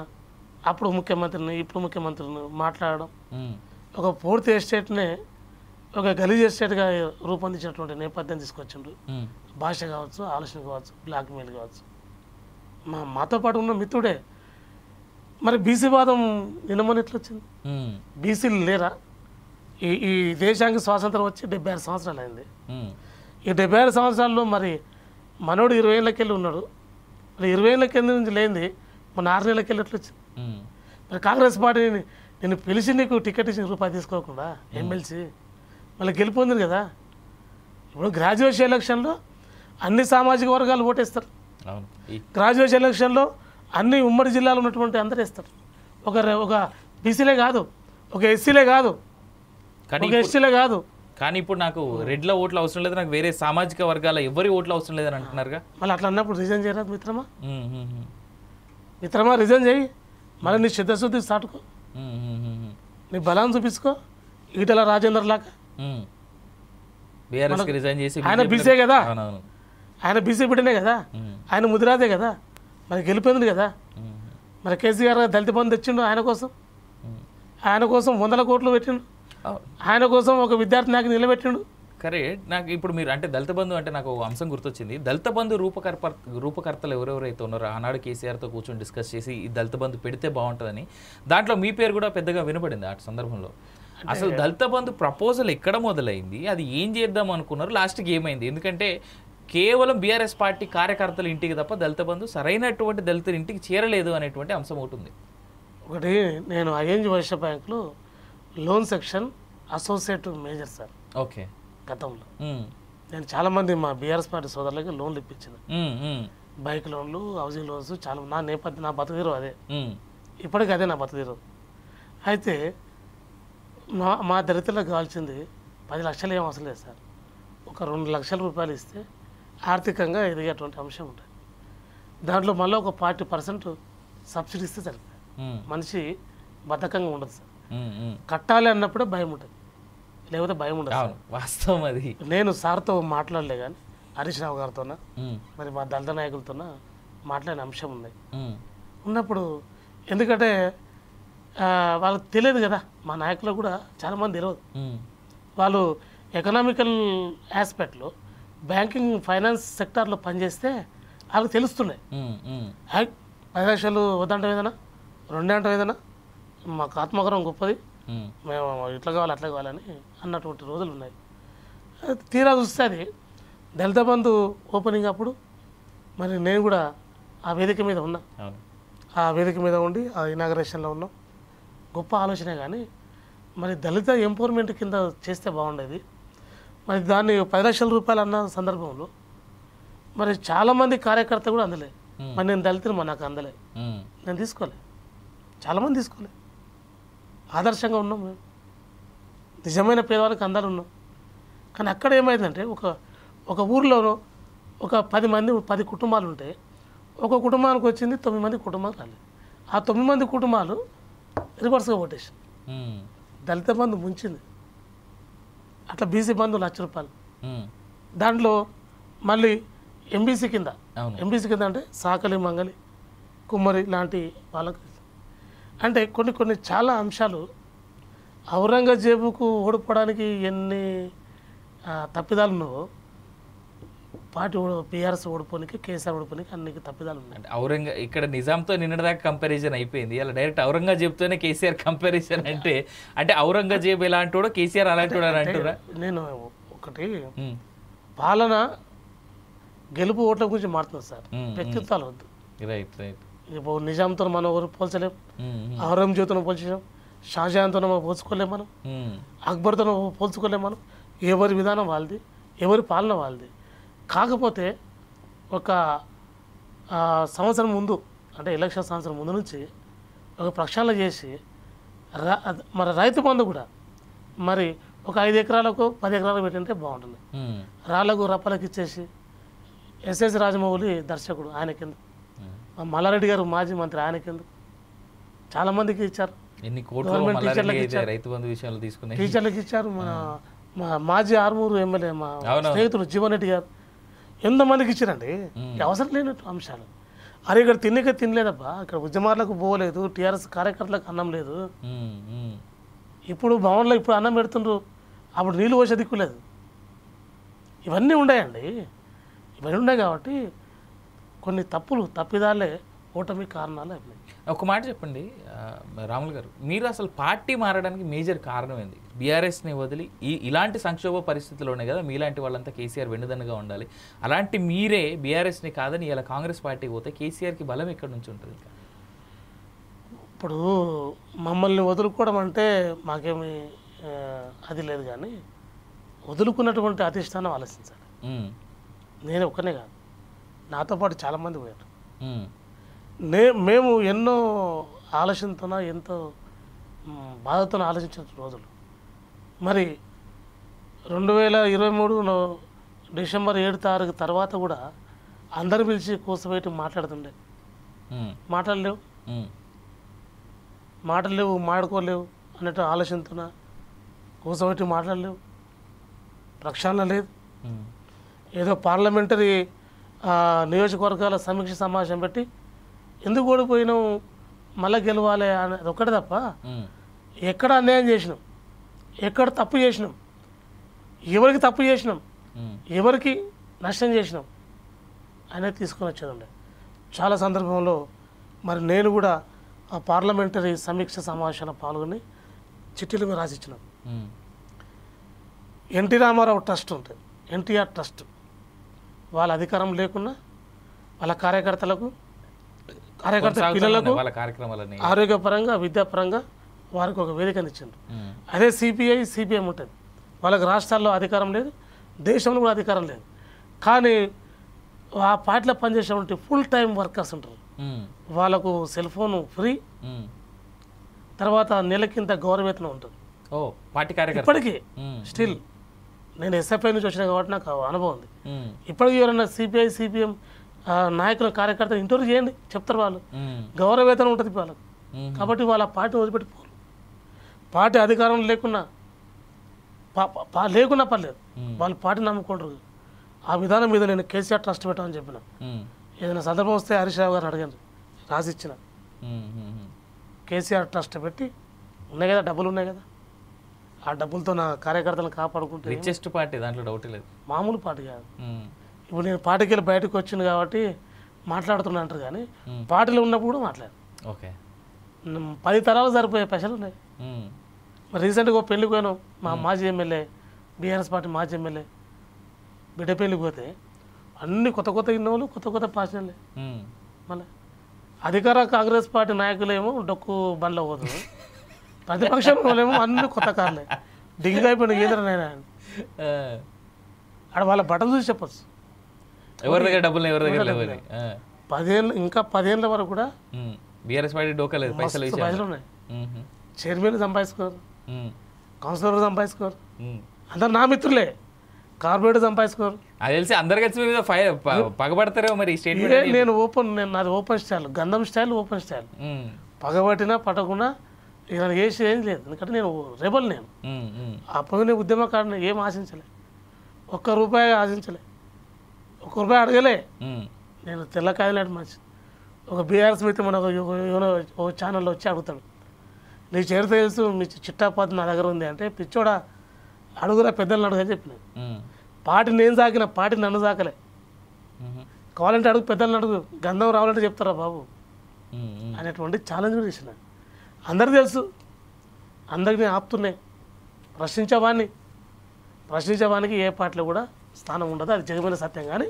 అప్పుడు ముఖ్యమంత్రిని ఇప్పుడు ముఖ్యమంత్రిని మాట్లాడడం, ఒక 4th ఎస్టేట్నే ఒక గలీజ్ ఎస్టేట్గా రూపొందించినటువంటి నేపథ్యం తీసుకొచ్చిండ్రు. భాష కావచ్చు, ఆలోచన కావచ్చు, బ్లాక్మెయిల్ కావచ్చు. మాతో పాటు ఉన్న మిత్రుడే. మరి బీసీ వాదం నిన్నమని ఎట్లా వచ్చింది? బీసీలు లేరా? ఈ దేశానికి స్వాతంత్రం వచ్చి 76 సంవత్సరాలు అయింది. ఈ 76 సంవత్సరాల్లో మరి మనోడు 20 ఏళ్ళకెళ్ళి ఉన్నాడు. మరి 20 ఏళ్ళకెళ్ళి నుంచి లేనిది మన 6 నెలలకెళ్ళి ఎట్లా వచ్చింది? మరి కాంగ్రెస్ పార్టీని నేను పిలిచి నీకు టికెట్ ఇచ్చిన రూపాయి తీసుకోకుండా ఎమ్మెల్సీ మళ్ళీ గెలిపొందింది కదా. ఇప్పుడు గ్రాడ్యుయేషన్ ఎలక్షన్లో అన్ని సామాజిక వర్గాలు ఓటేస్తారు. గ్రాడ్యుయేషన్ ఎలక్షన్లో అన్ని ఉమ్మడి జిల్లాలో ఉన్నటువంటి అందరూ వేస్తారు. ఒక బీసీలే కాదు, ఒక ఎస్సీలే కాదు, ఒక ఎస్టీలే కాదు. కానీ ఇప్పుడు నాకు రెడ్ల ఓట్లు అవసరం లేదు, నాకు వేరే సామాజిక వర్గాల ఎవరి ఓట్లు అవసరం లేదని అంటున్నారుగా. మళ్ళీ అట్లా అన్నప్పుడు రిజైన్ చేయరాదు మిత్రమా? మిత్రమా రిజైన్ చేయి, మళ్ళీ నీ చిత్తశుద్ధి సాటుకో, నీ బలాన్ని చూపించుకో. ఈటల రాజేందర్ లాగా ఆయన బీసీ కదా, ఆయన బీసీ బిడ్డనే కదా, ఆయన ముదిరాదే కదా, మరి గెలిపోయింది కదా. మరి కేసీఆర్ దళిత బంధు తెచ్చిండు ఆయన కోసం, ఆయన కోసం 100 కోట్లు పెట్టిండు, ఆయన కోసం ఒక విద్యార్థి నాకు నిలబెట్టిండు. కరెక్ట్. నాకు ఇప్పుడు మీరు అంటే దళిత బంధు అంటే నాకు ఒక అంశం గుర్తొచ్చింది. దళిత బంధు రూపకర్తలు ఎవరెవరైతే ఉన్నారో ఆనాడు కేసీఆర్తో కూర్చొని డిస్కస్ చేసి ఈ దళిత బంధు పెడితే బాగుంటుందని, దాంట్లో మీ పేరు కూడా పెద్దగా వినపడింది ఆ సందర్భంలో. అసలు దళిత బంధు ప్రపోజల్ ఎక్కడ మొదలైంది, అది ఏం చేద్దాం అనుకున్నారు, లాస్ట్కి ఏమైంది? ఎందుకంటే కేవలం బీఆర్ఎస్ పార్టీ కార్యకర్తల ఇంటికి తప్ప దళిత బంధు సరైనటువంటి దళితుల ఇంటికి చేరలేదు అనేటువంటి అంశం ఉంటుంది. ఒకటి, నేను ఐఎన్జి వైశ్య బ్యాంకులో loan section associate major sir. Okay. గతంలో నేను చాలామంది మా బీఆర్ఎస్ పార్టీ సోదరులకి లోన్లు ఇప్పించిన, బైక్ లోన్లు, హౌసింగ్ లోన్స్, చాలా నా నేపథ్యం, నా బతుకుదీరు అదే, ఇప్పటికీ అదే నా బతుకుదీరు. అయితే మా దళితులకు కావాల్సింది 10 లక్షలు ఏం అవసరం లేదు సార్. ఒక 2 లక్షల రూపాయలు ఇస్తే ఆర్థికంగా ఎదిగేటువంటి అంశం ఉంటుంది. దాంట్లో మళ్ళీ ఒక 40% సబ్సిడీ ఇస్తే సరిపోతుంది. మనిషి బద్ధకంగా ఉండదు సార్. కట్టాలి అన్నప్పుడే భయం ఉంటుంది, లేకపోతే భయం ఉండదు. వాస్తవం అది. నేను సార్తో మాట్లాడలే కానీ హరీష్ రావు గారితో, మరి మా దళిత నాయకులతో మాట్లాడిన అంశం ఉన్నాయి. ఉన్నప్పుడు ఎందుకంటే వాళ్ళకి తెలియదు కదా, మా నాయకులకు కూడా చాలామంది తెలియదు. వాళ్ళు ఎకనామికల్ ఆస్పెక్ట్లో బ్యాంకింగ్ ఫైనాన్స్ సెక్టార్లో పనిచేస్తే వాళ్ళకి తెలుస్తున్నాయి. 10 లక్షలు వద్దంటాం ఏదైనా, 2 అంటాం ఏదైనా, మాకు ఆత్మగౌరవం గొప్పది, మేము ఇట్లా కావాలి అట్లా కావాలని అన్నటువంటి రోజులు ఉన్నాయి. తీరా చూస్తే అది దళిత బంధు ఓపెనింగ్ అప్పుడు మరి నేను కూడా ఆ వేదిక మీద ఉన్నా, ఆ వేదిక మీద ఉండి ఆ ఇనాగరేషన్లో ఉన్నాం. గొప్ప ఆలోచనే కానీ మరి దళిత ఎంపవర్మెంట్ కింద చేస్తే బాగుండేది. మరి దాన్ని 10 లక్షల రూపాయలు అన్న సందర్భంలో మరి చాలామంది కార్యకర్త కూడా అందలే. మరి నేను దళితులు మా నాకు అందలే, నేను తీసుకోలే, చాలామంది తీసుకోలే. ఆదర్శంగా ఉన్నాం మేము, నిజమైన పేదవాళ్ళకి అందాలు ఉన్నాం. కానీ అక్కడ ఏమైందంటే ఒక ఊర్లోనో ఒక 10 కుటుంబాలు ఉంటే ఒక కుటుంబానికి వచ్చింది 9 మంది కుటుంబాలు రాలేదు. ఆ 9 మంది కుటుంబాలు రివర్స్గా ఓటేసి దళిత బంధు ముంచింది. అట్లా బీసీ బంధు 1 లక్ష రూపాయలు. దాంట్లో మళ్ళీ ఎంబీసీ కింద అంటే సాకలి, మంగలి, కుమ్మరి లాంటి వాళ్ళకి అంటే కొన్ని చాలా అంశాలు ఔరంగజేబుకు ఓడిపోవడానికి ఎన్ని తప్పిదాలు ఉన్నావో పార్టీ బీఆర్ఎస్ ఓడిపోనికి, కేసీఆర్ ఓడిపోనికి అన్ని తప్పిదాలు ఉన్నాయి. ఇక్కడ నిజాంతో నిన్నటిదాకా కంపారిజన్ అయిపోయింది, అలా డైరెక్ట్ ఔరంగజేబుతోనే కేసీఆర్ కంపారిజన్ అంటే ఔరంగజేబు ఎలాంటివాడో కేసీఆర్ అలాంటివాడు అని అంటారా? నేను ఒకటి పాలన గెలుపు ఓట్ల గురించి మాట్లాడుతున్నాను సార్, వ్యక్తిత్వాలు వద్దు. Right right. ఇప్పుడు నిజాంతో మనం ఎవరు పోల్చలేం, ఔరంగజేబుతో పోల్చలేం, షాజహాన్తో పోల్చుకోలేం, మనం అక్బర్తో పోల్చుకోలేం. మనం ఎవరి విధానం వాళ్ళది, ఎవరి పాలన వాళ్ళది. కాకపోతే ఒక సంవత్సరం ముందు అంటే ఎలక్షన్ సంవత్సరం ముందు నుంచి ఒక ప్రక్షాళన చేసి మరి రైతు బంధు కూడా మరి ఒక 5 ఎకరాలకు 10 ఎకరాలకు పెట్టింటే బాగుంటుంది. రాళ్లకు రప్పలకు ఇచ్చేసి ఎస్ఎస్ రాజమౌళి దర్శకుడు ఆయన కింద, మల్లారెడ్డి గారు మాజీ మంత్రి ఆయన కింద చాలామందికి ఇచ్చారు. గవర్నమెంట్ టీచర్లకు ఇచ్చారు. మా మాజీ ఆర్మూరు ఎమ్మెల్యే మా స్నేహితుడు జీవన్ రెడ్డి గారు ఎంతమందికి ఇచ్చారండి. అవసరం లేనట్టు అంశాలు. అరే ఇక్కడ తినలేదబ్బా, ఇక్కడ ఉద్యమాలకు పోలేదు, టీఆర్ఎస్ కార్యకర్తలకు అన్నం లేదు. ఇప్పుడు భవన్లో ఇప్పుడు అన్నం పెడుతుండ్రు, అప్పుడు నీళ్ళు పోసే దిక్కులేదు. ఇవన్నీ ఉన్నాయండి, ఇవన్నీ ఉన్నాయి. కాబట్టి కొన్ని తప్పిదాలే ఓటమి కారణాలు అయినాయి. ఒక మాట చెప్పండి రాములు గారు, మీరు అసలు పార్టీ మారడానికి మేజర్ కారణం ఏంది? బీఆర్ఎస్ని వదిలి ఇలాంటి సంక్షోభ పరిస్థితుల్లోనే కదా మీలాంటి వాళ్ళంతా కేసీఆర్ వెన్నుదన్నుగా ఉండాలి. అలాంటి మీరే బీఆర్ఎస్ని కాదని ఇలా కాంగ్రెస్ పార్టీకి పోతే కేసీఆర్కి బలం ఎక్కడి నుంచి ఉంటుంది? ఇంకా ఇప్పుడు మమ్మల్ని వదులుకోవడం అంటే మాకేమి అది లేదు, కానీ వదులుకున్నటువంటి అధిష్టానం ఆలోచించాలి. నేను ఒక్కనే కాదు, నాతో పాటు చాలామంది పోయారు. మేము ఎన్నో ఆలోచనతో ఎంతో బాధతో ఆలోచించిన రోజులు. మరి 2023 డిసెంబర్ 7 తారీఖు తర్వాత కూడా అందరు పిలిచి కూర్చోబెట్టి మాట్లాడుతుండే, మాటలేవు మాడుకోలేవు అన్నట్టు ఆలోచనతో కూర్చోబెట్టి మాట్లాడలేవు, ప్రక్షాళన లేదు. ఏదో పార్లమెంటరీ నియోజకవర్గాల సమీక్ష సమావేశం పెట్టి ఎందుకు ఓడిపోయినాం మళ్ళీ గెలవాలి అనేది ఒక్కటే తప్ప ఎక్కడ అన్యాయం చేసినాం, ఎక్కడ తప్పు చేసినాం, ఎవరికి తప్పు చేసినాం, ఎవరికి నష్టం చేసినాం అనేది తీసుకొని వచ్చేదండి. చాలా సందర్భంలో మరి నేను కూడా ఆ పార్లమెంటరీ సమీక్ష సమావేశాల్లో పాల్గొని చిట్టీలు మీద రాసిచ్చినాం. ఎన్టీ రామారావు ట్రస్ట్ ఉంటుంది, ఎన్టీఆర్ ట్రస్ట్. వాళ్ళ అధికారం లేకున్నా వాళ్ళ కార్యకర్త పిల్లలకు ఆరోగ్యపరంగా విద్యాపరంగా వారికి ఒక వేదికని ఇచ్చిండ్రు. అదే సిపిఎం ఉంటుంది, వాళ్ళకి రాష్ట్రాల్లో అధికారం లేదు, దేశంలో కూడా అధికారం లేదు, కానీ ఆ పార్టీలో పనిచేసేటువంటి ఫుల్ టైం వర్కర్స్ ఉంటారు. వాళ్ళకు సెల్ ఫోన్ ఫ్రీ, తర్వాత నెలకింత గౌరవేతనం ఉంటుంది. ఇప్పటికీ స్టిల్ నేను ఎస్ఎఫ్ఐ నుంచి వచ్చినా కాబట్టి నాకు అనుభవం ఉంది. ఇప్పటికీ ఎవరైనా సిపిఎం నాయకుల కార్యకర్త ఇంటర్వ్యూ చేయండి, చెప్తారు వాళ్ళు గౌరవేతనం ఉంటుంది వాళ్ళకు. కాబట్టి వాళ్ళ పార్టీ వదిలిపెట్టిపోరు. పార్టీ అధికారం లేకున్నా పర్లేదు, వాళ్ళు పార్టీ నమ్ముకుంటారు. ఆ విధానం మీద నేను కేసీఆర్ ట్రస్ట్ పెట్టామని చెప్పిన. ఏదైనా సందర్భం వస్తే హరీష్ రావు గారు అడిగాను, రాసిచ్చిన. కేసీఆర్ ట్రస్ట్ పెట్టి ఉన్నాయి కదా, డబ్బులు ఉన్నాయి కదా, ఆ డబ్బులతో నా కార్యకర్తలను కాపాడుకుంటే రిచెస్ట్ పార్టీ, దాంట్లో డౌట్ లేదు, మామూలు పార్టీ కాదు. ఇప్పుడు నేను పార్టీకి వెళ్ళి బయటకు వచ్చింది కాబట్టి మాట్లాడుతున్నా అంటారు, కానీ పార్టీలో ఉన్నప్పుడు కూడా మాట్లాడు. 10 తరాలు సరిపోయే పైసలు ఉన్నాయి. మరి రీసెంట్గా పెళ్ళికి పోయాను, మా మాజీ ఎమ్మెల్యే, బీఆర్ఎస్ పార్టీ మాజీ ఎమ్మెల్యే బిడ్డ పెళ్ళికి పోతే అన్ని కొత్త ఇన్నోళ్ళు, కొత్త పార్టీలే. మళ్ళీ అధికార కాంగ్రెస్ పార్టీ నాయకులేమో డొక్కు బండ్లో పోతుంది, ప్రతిపక్షం వాళ్ళేమో అన్ని కొత్త కార్లే, డింగ్ అయిపోయిన ఏదైనా ఆడ వాళ్ళ బట్టలు చూసి చెప్పచ్చు ఎవరి దగ్గర డబ్బులు, ఎవరి దగ్గర 10 ఏళ్ళ వరకు కూడా బీఆర్ఎస్ పార్టీ డోకలేదు, పైసలు ఉన్నాయి. చైర్మన్ సంపాదించుకోరు, కౌన్సిలర్ సంపాదించుకోరు, అందరు నా మిత్రులే. కార్పొరేటర్ సంపాదించుకోరు. అది తెలిసి అందరు కలిసి మీద పగబడతారేమో మరి. నేను నాది ఓపెన్ స్టైల్, గంధం స్టైల్, ఓపెన్ స్టైల్. పగబట్టినా పట్టకుండా ఇక చేసి ఏం లేదు, ఎందుకంటే నేను రెబల్. నేను అప్పుడు ఉద్యమకారుని ఏం ఆశించలే, ₹1 ఆశించలే, ₹1 అడగలే. నేను తెల్లకాయలాంటి మనిషి. ఒక బీఆర్ఎస్ మిత్రం మన ఒక ఛానల్లో వచ్చి అడుగుతాడు, నీ చరిత్ర తెలుసు, మీ చిట్టాపాతి నా దగ్గర ఉంది అంటే, పిచ్చోడా అడుగురా పెద్దలను అడుగుని చెప్పినాను. పార్టీ నేను సాకిన, పార్టీ నన్ను సాకలే. కావాలంటే అడుగు, పెద్దలను అడుగు, గంధం రావాలంటే చెప్తారా బాబు అనేటువంటి ఛాలెంజ్ కూడా చేసిన. అందరికీ తెలుసు, అందరికీ ఆపుతున్నాయి. ప్రశ్నించేవానికి ఏ పార్టీలో కూడా స్థానం ఉండదు, అది జగమైన సత్యం. కానీ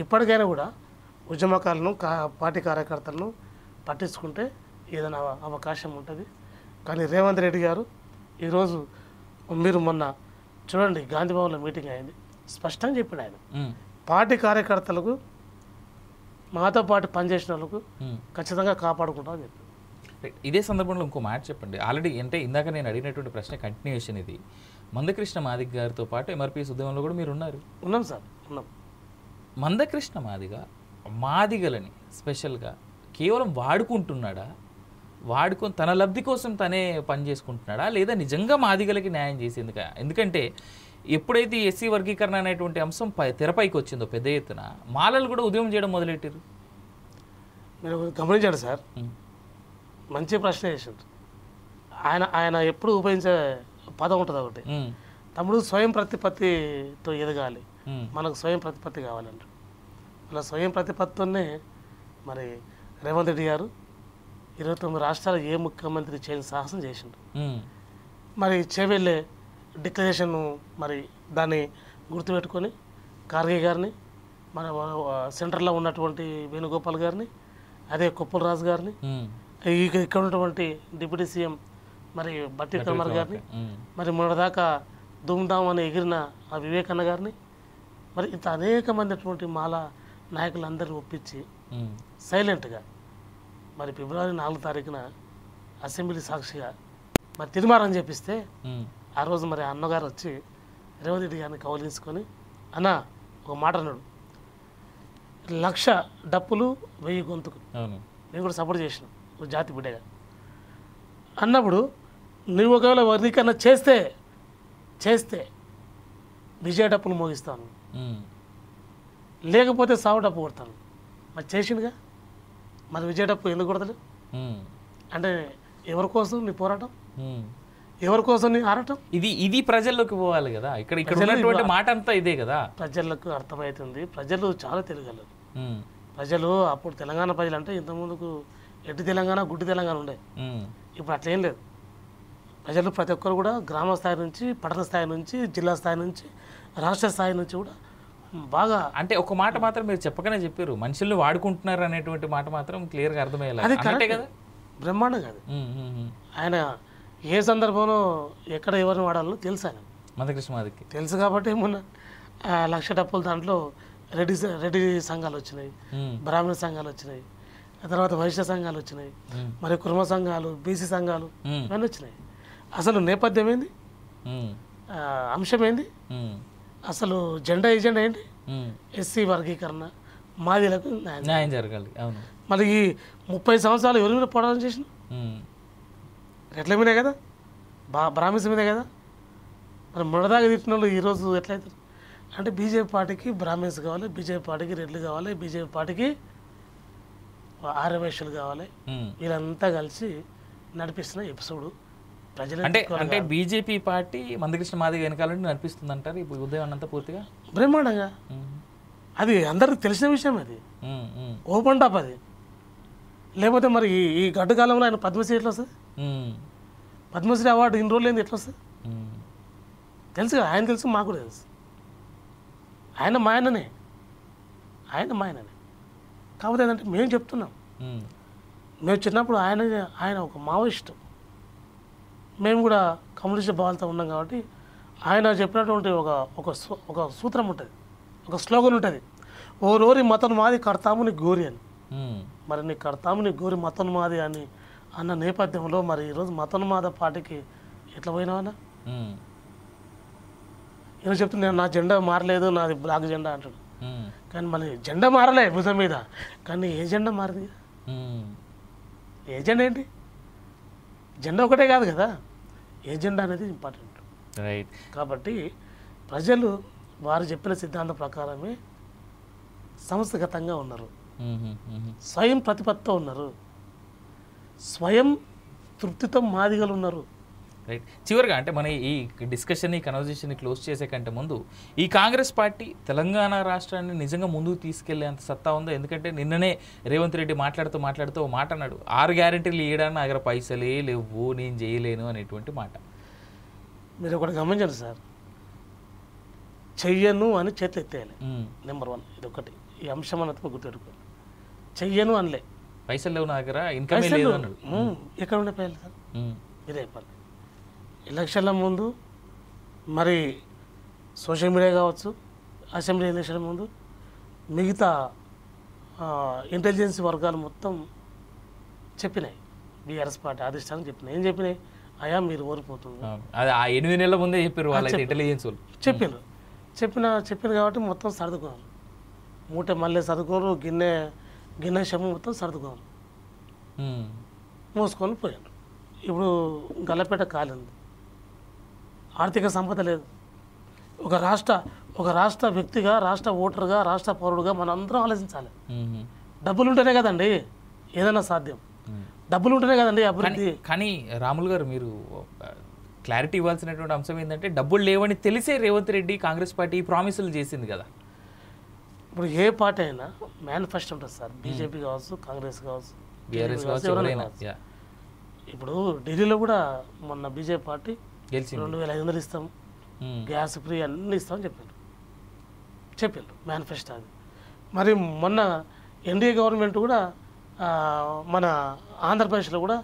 ఇప్పటికైనా కూడా ఉద్యమకారులను, పార్టీ కార్యకర్తలను పట్టించుకుంటే ఏదైనా అవకాశం ఉంటుంది. కానీ రేవంత్ రెడ్డి గారు ఈరోజు మీరు మొన్న చూడండి, గాంధీ భవన్లో మీటింగ్ అయింది, స్పష్టంగా చెప్పాడు ఆయన, పార్టీ కార్యకర్తలకు, మాతో పాటు పనిచేసిన వాళ్ళకు ఖచ్చితంగా కాపాడుకుంటామని చెప్పారు. ఇదే సందర్భంలో ఇంకో మాట చెప్పండి. ఆల్రెడీ అంటే ఇందాక నేను అడిగినటువంటి ప్రశ్న కంటిన్యూషన్ ఇది. మందకృష్ణ మాదిగ గారితో పాటు ఎంఆర్పీఎస్ ఉద్యమంలో కూడా మీరు ఉన్నారు. ఉన్నాం సార్, ఉన్నాం. మందకృష్ణ మాదిగలని స్పెషల్గా కేవలం వాడుకుంటున్నాడా, వాడుకొని తన లబ్ధి కోసం తనే పని చేసుకుంటున్నాడా, లేదా నిజంగా మాదిగలకి న్యాయం చేసేందుక? ఎందుకంటే ఎప్పుడైతే ఎస్సీ వర్గీకరణ అనేటువంటి అంశం తెరపైకి వచ్చిందో పెద్ద ఎత్తున, మాలలు కూడా ఉద్యమం చేయడం మొదలెట్టారు. మీరు గమనించాడు సార్, మంచి ప్రశ్న చేసిండు ఆయన. ఎప్పుడు ఉపయోగించే పదం ఉంటుంది ఒకటి, తమ్ముడు స్వయం ప్రతిపత్తితో ఎదగాలి, మనకు స్వయం ప్రతిపత్తి కావాలంటారు. అలా స్వయం ప్రతిపత్తునే మరి రేవంత్ రెడ్డి గారు 29 రాష్ట్రాలు ఏ ముఖ్యమంత్రి చేయని సాహసం చేసిండు. మరి చేవెళ్ళే డిక్లరేషన్ మరి దాన్ని గుర్తుపెట్టుకొని ఖార్గే గారిని, మన సెంటర్లో ఉన్నటువంటి వేణుగోపాల్ గారిని, అదే కొప్పుల రాజు గారిని, ఇక్కడ ఉన్నటువంటి డిప్యూటీ సీఎం మరి బట్టి విక్రమార్క గారిని, మరి మొన్నదాకా ధూమ్ధామ్ అని ఎగిరిన ఆ వివేకన్న గారిని, మరి ఇంత అనేక మంది అటువంటి మాల నాయకులందరినీ ఒప్పించి సైలెంట్గా మరి ఫిబ్రవరి 4 తారీఖున అసెంబ్లీ సాక్షిగా మరి తీర్మానం చేపిస్తే ఆ రోజు మరి అన్నగారు వచ్చి రేవంత్ రెడ్డి గారిని కౌలించుకొని, అన్న ఒక మాట అన్నాడు, 1,00,000 డప్పులు 1000 గొంతుకు. నేను కూడా సపోర్ట్ చేసిన ఒక జాతి బిడ్డగా. అన్నప్పుడు నువ్వు ఒకవేళ వర్గీకరణ చేస్తే విజయ డప్పులు మోగిస్తాను, లేకపోతే సావు డప్పు కొడతాను. మరి చేసిండుగా, మరి విజయ డప్పు ఎందుకు కొడతాడు అంటే ఎవరి కోసం నీ పోరాటం, ఎవరి కోసం నీ ఆరాటం? ఇది ప్రజల్లోకి పోవాలి కదా. ఇక్కడ ఉన్నటువంటి మాట అంతా ఇదే కదా. ప్రజలకు అర్థమవుతుంది. ప్రజలు చాలా తెలియగలరు. ప్రజలు అప్పుడు తెలంగాణ ప్రజలు అంటే ఇంతకుముందుకు ఎడ్డి తెలంగాణ, గుడ్డి తెలంగాణ ఉండే. ఇప్పుడు అట్లేం లేదు. ప్రజలు ప్రతి ఒక్కరు కూడా గ్రామ స్థాయి నుంచి, పట్టణ స్థాయి నుంచి, జిల్లా స్థాయి నుంచి, రాష్ట్ర స్థాయి నుంచి కూడా బాగా, అంటే ఒక మాట మాత్రం మీరు చెప్పకనే చెప్పారు, మనుషుల్ని వాడుకుంటున్నారు అనేటువంటి మాట మాత్రం క్లియర్గా అర్థమయ్యేలా. అది కరెక్టే కదా, బ్రహ్మాండం కాదు. ఆయన ఏ సందర్భంలో ఎక్కడ ఎవరిని వాడాలో తెలుసు. ఆయన మందకృష్ణ మాదికి తెలుసు కాబట్టి మొన్న 1,00,000 డప్పులు దాంట్లో రెడ్డి సంఘాలు వచ్చినాయి, బ్రాహ్మణ సంఘాలు వచ్చినాయి, ఆ తర్వాత వైశ్య సంఘాలు వచ్చినాయి, మరి కుర్మ సంఘాలు, బీసీ సంఘాలు ఇవన్నీ వచ్చినాయి. అసలు నేపథ్యం ఏంది, అంశం ఏంది, అసలు ఎజెండా ఏంటి? ఎస్సీ వర్గీకరణ, మాదిలకు న్యాయం జరగాలి. అవును. మరి ఈ 30 సంవత్సరాలు ఎవరి మీద పోరాటం చేసిన? ఎట్ల మీదే కదా, బ్రాహ్మిన్స్ మీదే కదా. మరి మొదటిదాకా తిట్టిన వాళ్ళు ఈరోజు ఎట్లయితారు అంటే బీజేపీ పార్టీకి బ్రాహ్మిన్స్ కావాలి, బీజేపీ పార్టీకి రెడ్లు కావాలి, బీజేపీ పార్టీకి ఆర్యవైశ్యులు కావాలి. వీళ్ళంతా కలిసి నడిపిస్తున్న ఎపిసోడ్ ప్రజలు. అంటే బీజేపీ పార్టీ మందకృష్ణ మాదిగ వెనకాలంటే నడిపిస్తుంది అంటారు ఇప్పుడు ఉదయం అంతా పూర్తిగా బ్రహ్మాండంగా. అది అందరికి తెలిసిన విషయం, అది ఓపెన్ టాప్. అది లేకపోతే మరి ఈ గడ్డు కాలంలో ఆయన పద్మశ్రీ ఎట్లా వస్తుంది? పద్మశ్రీ అవార్డు ఇన్ని రోజులు ఏంది ఎట్లా వస్తుంది? తెలుసు కదా, ఆయన తెలుసు, మాకు కూడా తెలుసు. ఆయన మా ఆయననే కాకపోతే ఏంటంటే మేము చెప్తున్నాం, మేము చిన్నప్పుడు ఆయన ఒక మావోయిస్టు, మేము కూడా కమ్యూనిస్ట్ భావాలతో ఉన్నాం కాబట్టి ఆయన చెప్పినటువంటి ఒక సూత్రం ఉంటుంది, ఒక స్లోగన్ ఉంటుంది, ఓ రోరి మతను మాది కర్తాముని గోరి అని. మరి నీ కర్తాముని గోరి మతను మాది అని అన్న నేపథ్యంలో మరి ఈరోజు మతోన్మాద పార్టీకి ఎట్లా పోయినావన్నా? ఈయన చెప్తున్నా నా జెండా మారలేదు, నాది బ్లాక్ జెండా అంటాడు. కానీ మళ్ళీ జెండా మారలే భుజం మీద, కానీ ఏ జెండా మారది? ఏ జెండా ఏంటి? జెండా ఒకటే కాదు కదా, ఏ జెండా అనేది ఇంపార్టెంట్. రైట్. కాబట్టి ప్రజలు వారు చెప్పిన సిద్ధాంతం ప్రకారమే సంస్థగతంగా ఉన్నారు, స్వయం ప్రతిపత్తితో ఉన్నారు, స్వయం తృప్తితో మాదిగలు ఉన్నారు. రైట్. చివరిగా అంటే మన ఈ డిస్కషన్, ఈ కన్వర్జేషన్ క్లోజ్ చేసే కంటే ముందు ఈ కాంగ్రెస్ పార్టీ తెలంగాణ రాష్ట్రాన్ని నిజంగా ముందుకు తీసుకెళ్లేంత సత్తా ఉందో? ఎందుకంటే నిన్ననే రేవంత్ రెడ్డి మాట్లాడుతూ మాట అన్నాడు, 6 గ్యారెంటీలు ఇవ్వడానికి నా దగ్గర పైసలే లేవు, నేను చేయలేను అనేటువంటి మాట. మీరు ఒకటి గమనించండి సార్, చెయ్యను అని చేతులు ఎత్తేయాలి. నెంబర్ 1 ఇది ఒకటి, ఈ అంశం అన్నది గుర్తుపెట్టుకోవాలి. చెయ్యను అనలే, పైసలు లేవు నా దగ్గర, ఇన్కమ్ లేదు అన్నాడు. ఎక్కడ ఉండే పైసలు సార్ మీరే చెప్పాలి. ఎలక్షన్ల ముందు మరి సోషల్ మీడియా కావచ్చు, అసెంబ్లీ ఎలక్షన్ల ముందు మిగతా ఇంటెలిజెన్స్ వర్గాలు మొత్తం చెప్పినాయి, బీఆర్ఎస్ పార్టీ అధిష్టానం చెప్పినాయి. ఏం చెప్పినాయి? అయా మీరు ఓడిపోతుంది. అది 8 నెలల ముందే చెప్పారు వాళ్ళైతే, ఇంటెలిజెన్స్ వాళ్ళు చెప్పారు కాబట్టి మొత్తం సర్దుకోవాలి. మూట మళ్ళీ సర్దుకోరు, గిన్నె శమ మొత్తం సర్దుకోవాలి, మోసుకొని పోయారు. ఇప్పుడు గల్లపేట కాలింది, ఆర్థిక సంపద లేదు. ఒక రాష్ట్ర వ్యక్తిగా, రాష్ట్ర ఓటర్గా, రాష్ట్ర పౌరుడుగా మనందరం ఆలోచించాలి. డబ్బులు ఉంటేనే కదండి ఏదైనా సాధ్యం, డబ్బులు ఉంటేనే కదండి అభివృద్ధి. కానీ రాములు గారు, మీరు క్లారిటీ ఇవ్వాల్సినటువంటి అంశం ఏంటంటే డబ్బులు లేవని తెలిసే రేవంత్ రెడ్డి కాంగ్రెస్ పార్టీ ప్రామిసులు చేసింది కదా. ఇప్పుడు ఏ పార్టీ అయినా మేనిఫెస్టో ఉంటుంది సార్. బీజేపీ కావచ్చు, కాంగ్రెస్ కావచ్చు, బీఆర్ఎస్ కావచ్చు, కావచ్చు, ఎవరైనా ఎవరైనా. కావచ్చు. యా. ఇప్పుడు ఢిల్లీలో కూడా మొన్న బీజేపీ పార్టీ గెలిచింది. 2500 ఇస్తాం, మ్మ్. గ్యాస్ ఫ్రీ అన్నీ ఇస్తామని చెప్పిండ్రు మేనిఫెస్టో అది. మరి మొన్న ఎన్డీఏ గవర్నమెంట్ కూడా మన ఆంధ్రప్రదేశ్లో కూడా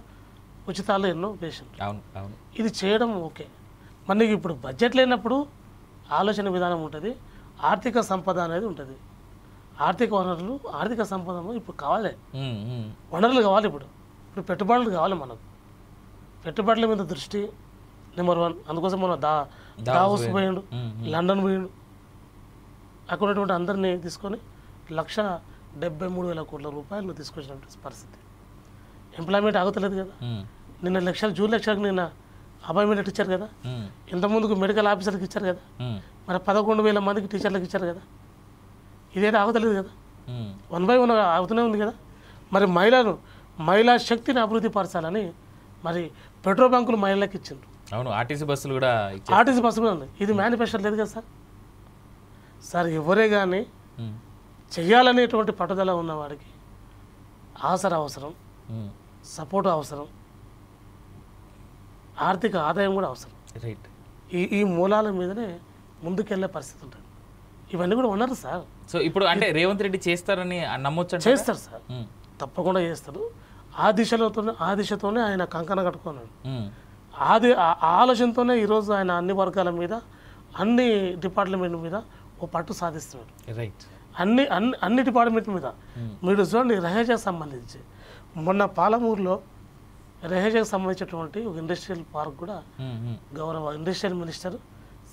ఉచితాలు ఎన్నో వేసిండ్రు. అవును అవును. ఇది చేయడం ఓకే. మరి నీకు ఇప్పుడు బడ్జెట్ లేనప్పుడు ఆలోచన విధానం ఉంటుంది, ఆర్థిక సంపద అనేది ఉంటుంది. ఆర్థిక వనరులు, ఆర్థిక సంపద ఇప్పుడు కావాలి, మ్మ్. మ్మ్. వనరులు కావాలి. ఇప్పుడు పెట్టుబడులు కావాలి మనకు. పెట్టుబడుల మీద దృష్టి నెంబర్ 1. అందుకోసం మనం దావోస్ పోయిండు, లండన్ పోయిండు. అక్కడ ఉన్నటువంటి అందరినీ తీసుకొని 1,73,000 కోట్ల రూపాయలు తీసుకొచ్చినటువంటి పరిస్థితి. ఎంప్లాయ్మెంట్ ఆగుతలేదు కదా. మ్మ్. నిన్న జూన్ లక్షలకు నిన్న అపాయింట్మెంట్ ఇచ్చారు కదా. మ్మ్. ఇంతకుముందుకు మెడికల్ ఆఫీసర్కి ఇచ్చారు కదా. మ్మ్. మరి 11,000 మందికి టీచర్లకు ఇచ్చారు కదా. ఇదేదో ఆగుతలేదు కదా. మ్మ్. 1 by 1 ఆగుతూనే ఉంది కదా. మరి మహిళా శక్తిని అభివృద్ధి పరచాలని మరి పెట్రోల్ బంకులు మహిళలకు ఇచ్చిండ్రు. అవును. ఆర్టీసీ బస్సులు కూడా ఇచ్చారు. ఆర్టీసీ బస్సు కూడా ఉంది. ఇది మేనిఫెస్టో లేదు కదా సార్. ఎవరే కానీ మ్మ్. చెయ్యాలనేటువంటి పట్టుదల ఉన్నవాడికి అవసరం, మ్మ్. సపోర్ట్ అవసరం, ఆర్థిక ఆదాయం కూడా అవసరం. రైట్. ఈ మూలాల మీదనే ముందుకెళ్ళే పరిస్థితి ఉంటుంది. ఇవన్నీ కూడా ఉన్నారు సార్. సో ఇప్పుడు అంటే రేవంత్ రెడ్డి చేస్తారని నమ్మొచ్చు. చేస్తారు సార్, తప్పకుండా చేస్తారు. ఆ దిశతోనే ఆయన కంకణ కట్టుకున్నాడు. ఆ ఆలోచనతోనే ఈరోజు ఆయన అన్ని వర్గాల మీద, అన్ని డిపార్ట్మెంట్ మీద ఓ పట్టు సాధిస్తున్నాడు. రైట్. అన్ని డిపార్ట్మెంట్ మీద. మీరు చూడండి, రహేజాకు సంబంధించి మొన్న పాలమూరులో రహేజాకు సంబంధించినటువంటి ఒక ఇండస్ట్రియల్ పార్క్ కూడా గౌరవ ఇండస్ట్రియల్ మినిస్టర్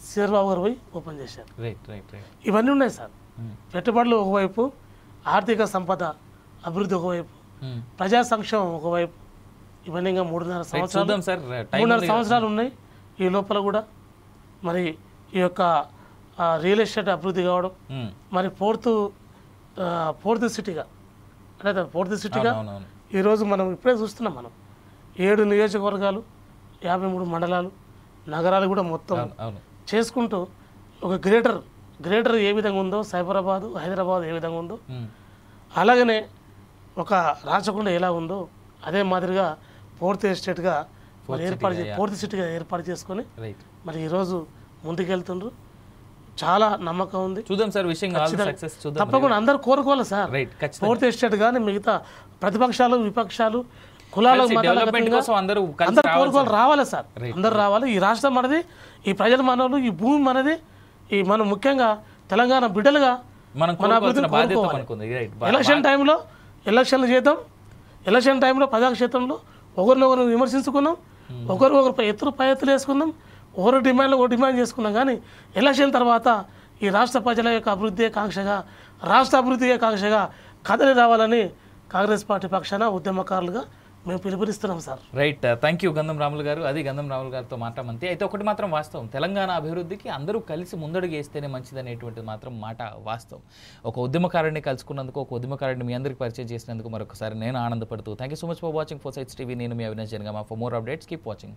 శ్రీబాబు గారు పోయి ఓపెన్ చేశారు. ఇవన్నీ ఉన్నాయి సార్. పెట్టుబడులు ఒకవైపు, ఆర్థిక సంపద అభివృద్ధి ఒకవైపు, ప్రజా సంక్షేమం ఒకవైపు. ఇవన్నీ ఇంకా 3.5 సంవత్సరాలు ఉన్నాయి. ఈ లోపల కూడా మరి ఈ యొక్క రియల్ ఎస్టేట్ అభివృద్ధి కావడం, మరి ఫోర్త్ సిటీగా ఈరోజు మనం ఇప్పుడే చూస్తున్నాం. మనం 7 నియోజకవర్గాలు, 53 మండలాలు, నగరాలు కూడా మొత్తం చేసుకుంటూ ఒక గ్రేటర్ ఏ విధంగా ఉందో, సైబరాబాదు, హైదరాబాద్ ఏ విధంగా ఉందో, అలాగనే ఒక రాచకొండ ఎలా ఉందో అదే మాదిరిగా ఫోర్త్ సిటీగా ఏర్పాటు చేసుకొని మరి ఈరోజు ముందుకెళ్తుండ్రు. చాలా నమ్మకం ఉంది. చూద్దాం సార్. తప్పకుండా అందరూ కోరుకోవాలి సార్. ఫోర్త్ ఎస్టేట్ కానీ మిగతా ప్రతిపక్షాలు, విపక్షాలు, కులాలకు అందరూ కోరుకోవాలి, రావాలి సార్. అందరూ రావాలి. ఈ రాష్ట్రం మనది, ఈ ప్రజల మనలు, ఈ భూమి మనది. ఈ మనం ముఖ్యంగా తెలంగాణ బిడ్డలుగా మన అభివృద్ధిని కోరుకోవాలి. ఎలక్షన్లు చేద్దాం. ఎలక్షన్ టైంలో ప్రజాక్షేత్రంలో ఒకరినొకరు విమర్శించుకున్నాం, ఒకరు పై ఎత్తులు వేసుకున్నాం, ఒకరు డిమాండ్ చేసుకున్నాం. కానీ ఎలక్షన్ తర్వాత ఈ రాష్ట్ర ప్రజల యొక్క అభివృద్ధి కాంక్షగా, రాష్ట్ర అభివృద్ధి కాంక్షగా కదలి రావాలని కాంగ్రెస్ పార్టీ పక్షాన ఉద్యమకారులుగా మేము పిలుపునిస్తున్నాం సార్. రైట్. థ్యాంక్ యూ గంధం రాములు గారు. అది గంధం రాములు గారితో మాట్లాడమంతే. అయితే ఒకటి మాత్రం వాస్తవం, తెలంగాణ అభివృద్ధికి అందరూ కలిసి ముందడుగు వేస్తేనే మంచిదనేటువంటిది మాత్రం మాట వాస్తవం. ఒక ఉద్యమకారుడిని కలుసుకున్నందుకు, ఒక ఉద్యమకారుడిని మీ అందరికీ పరిచయం చేసినందుకు మరొకసారి నేను ఆనందపడుతూ thank you so much for watching 4 Sides TV. నేను మీ Avinash Janagama. For more updates keep watching.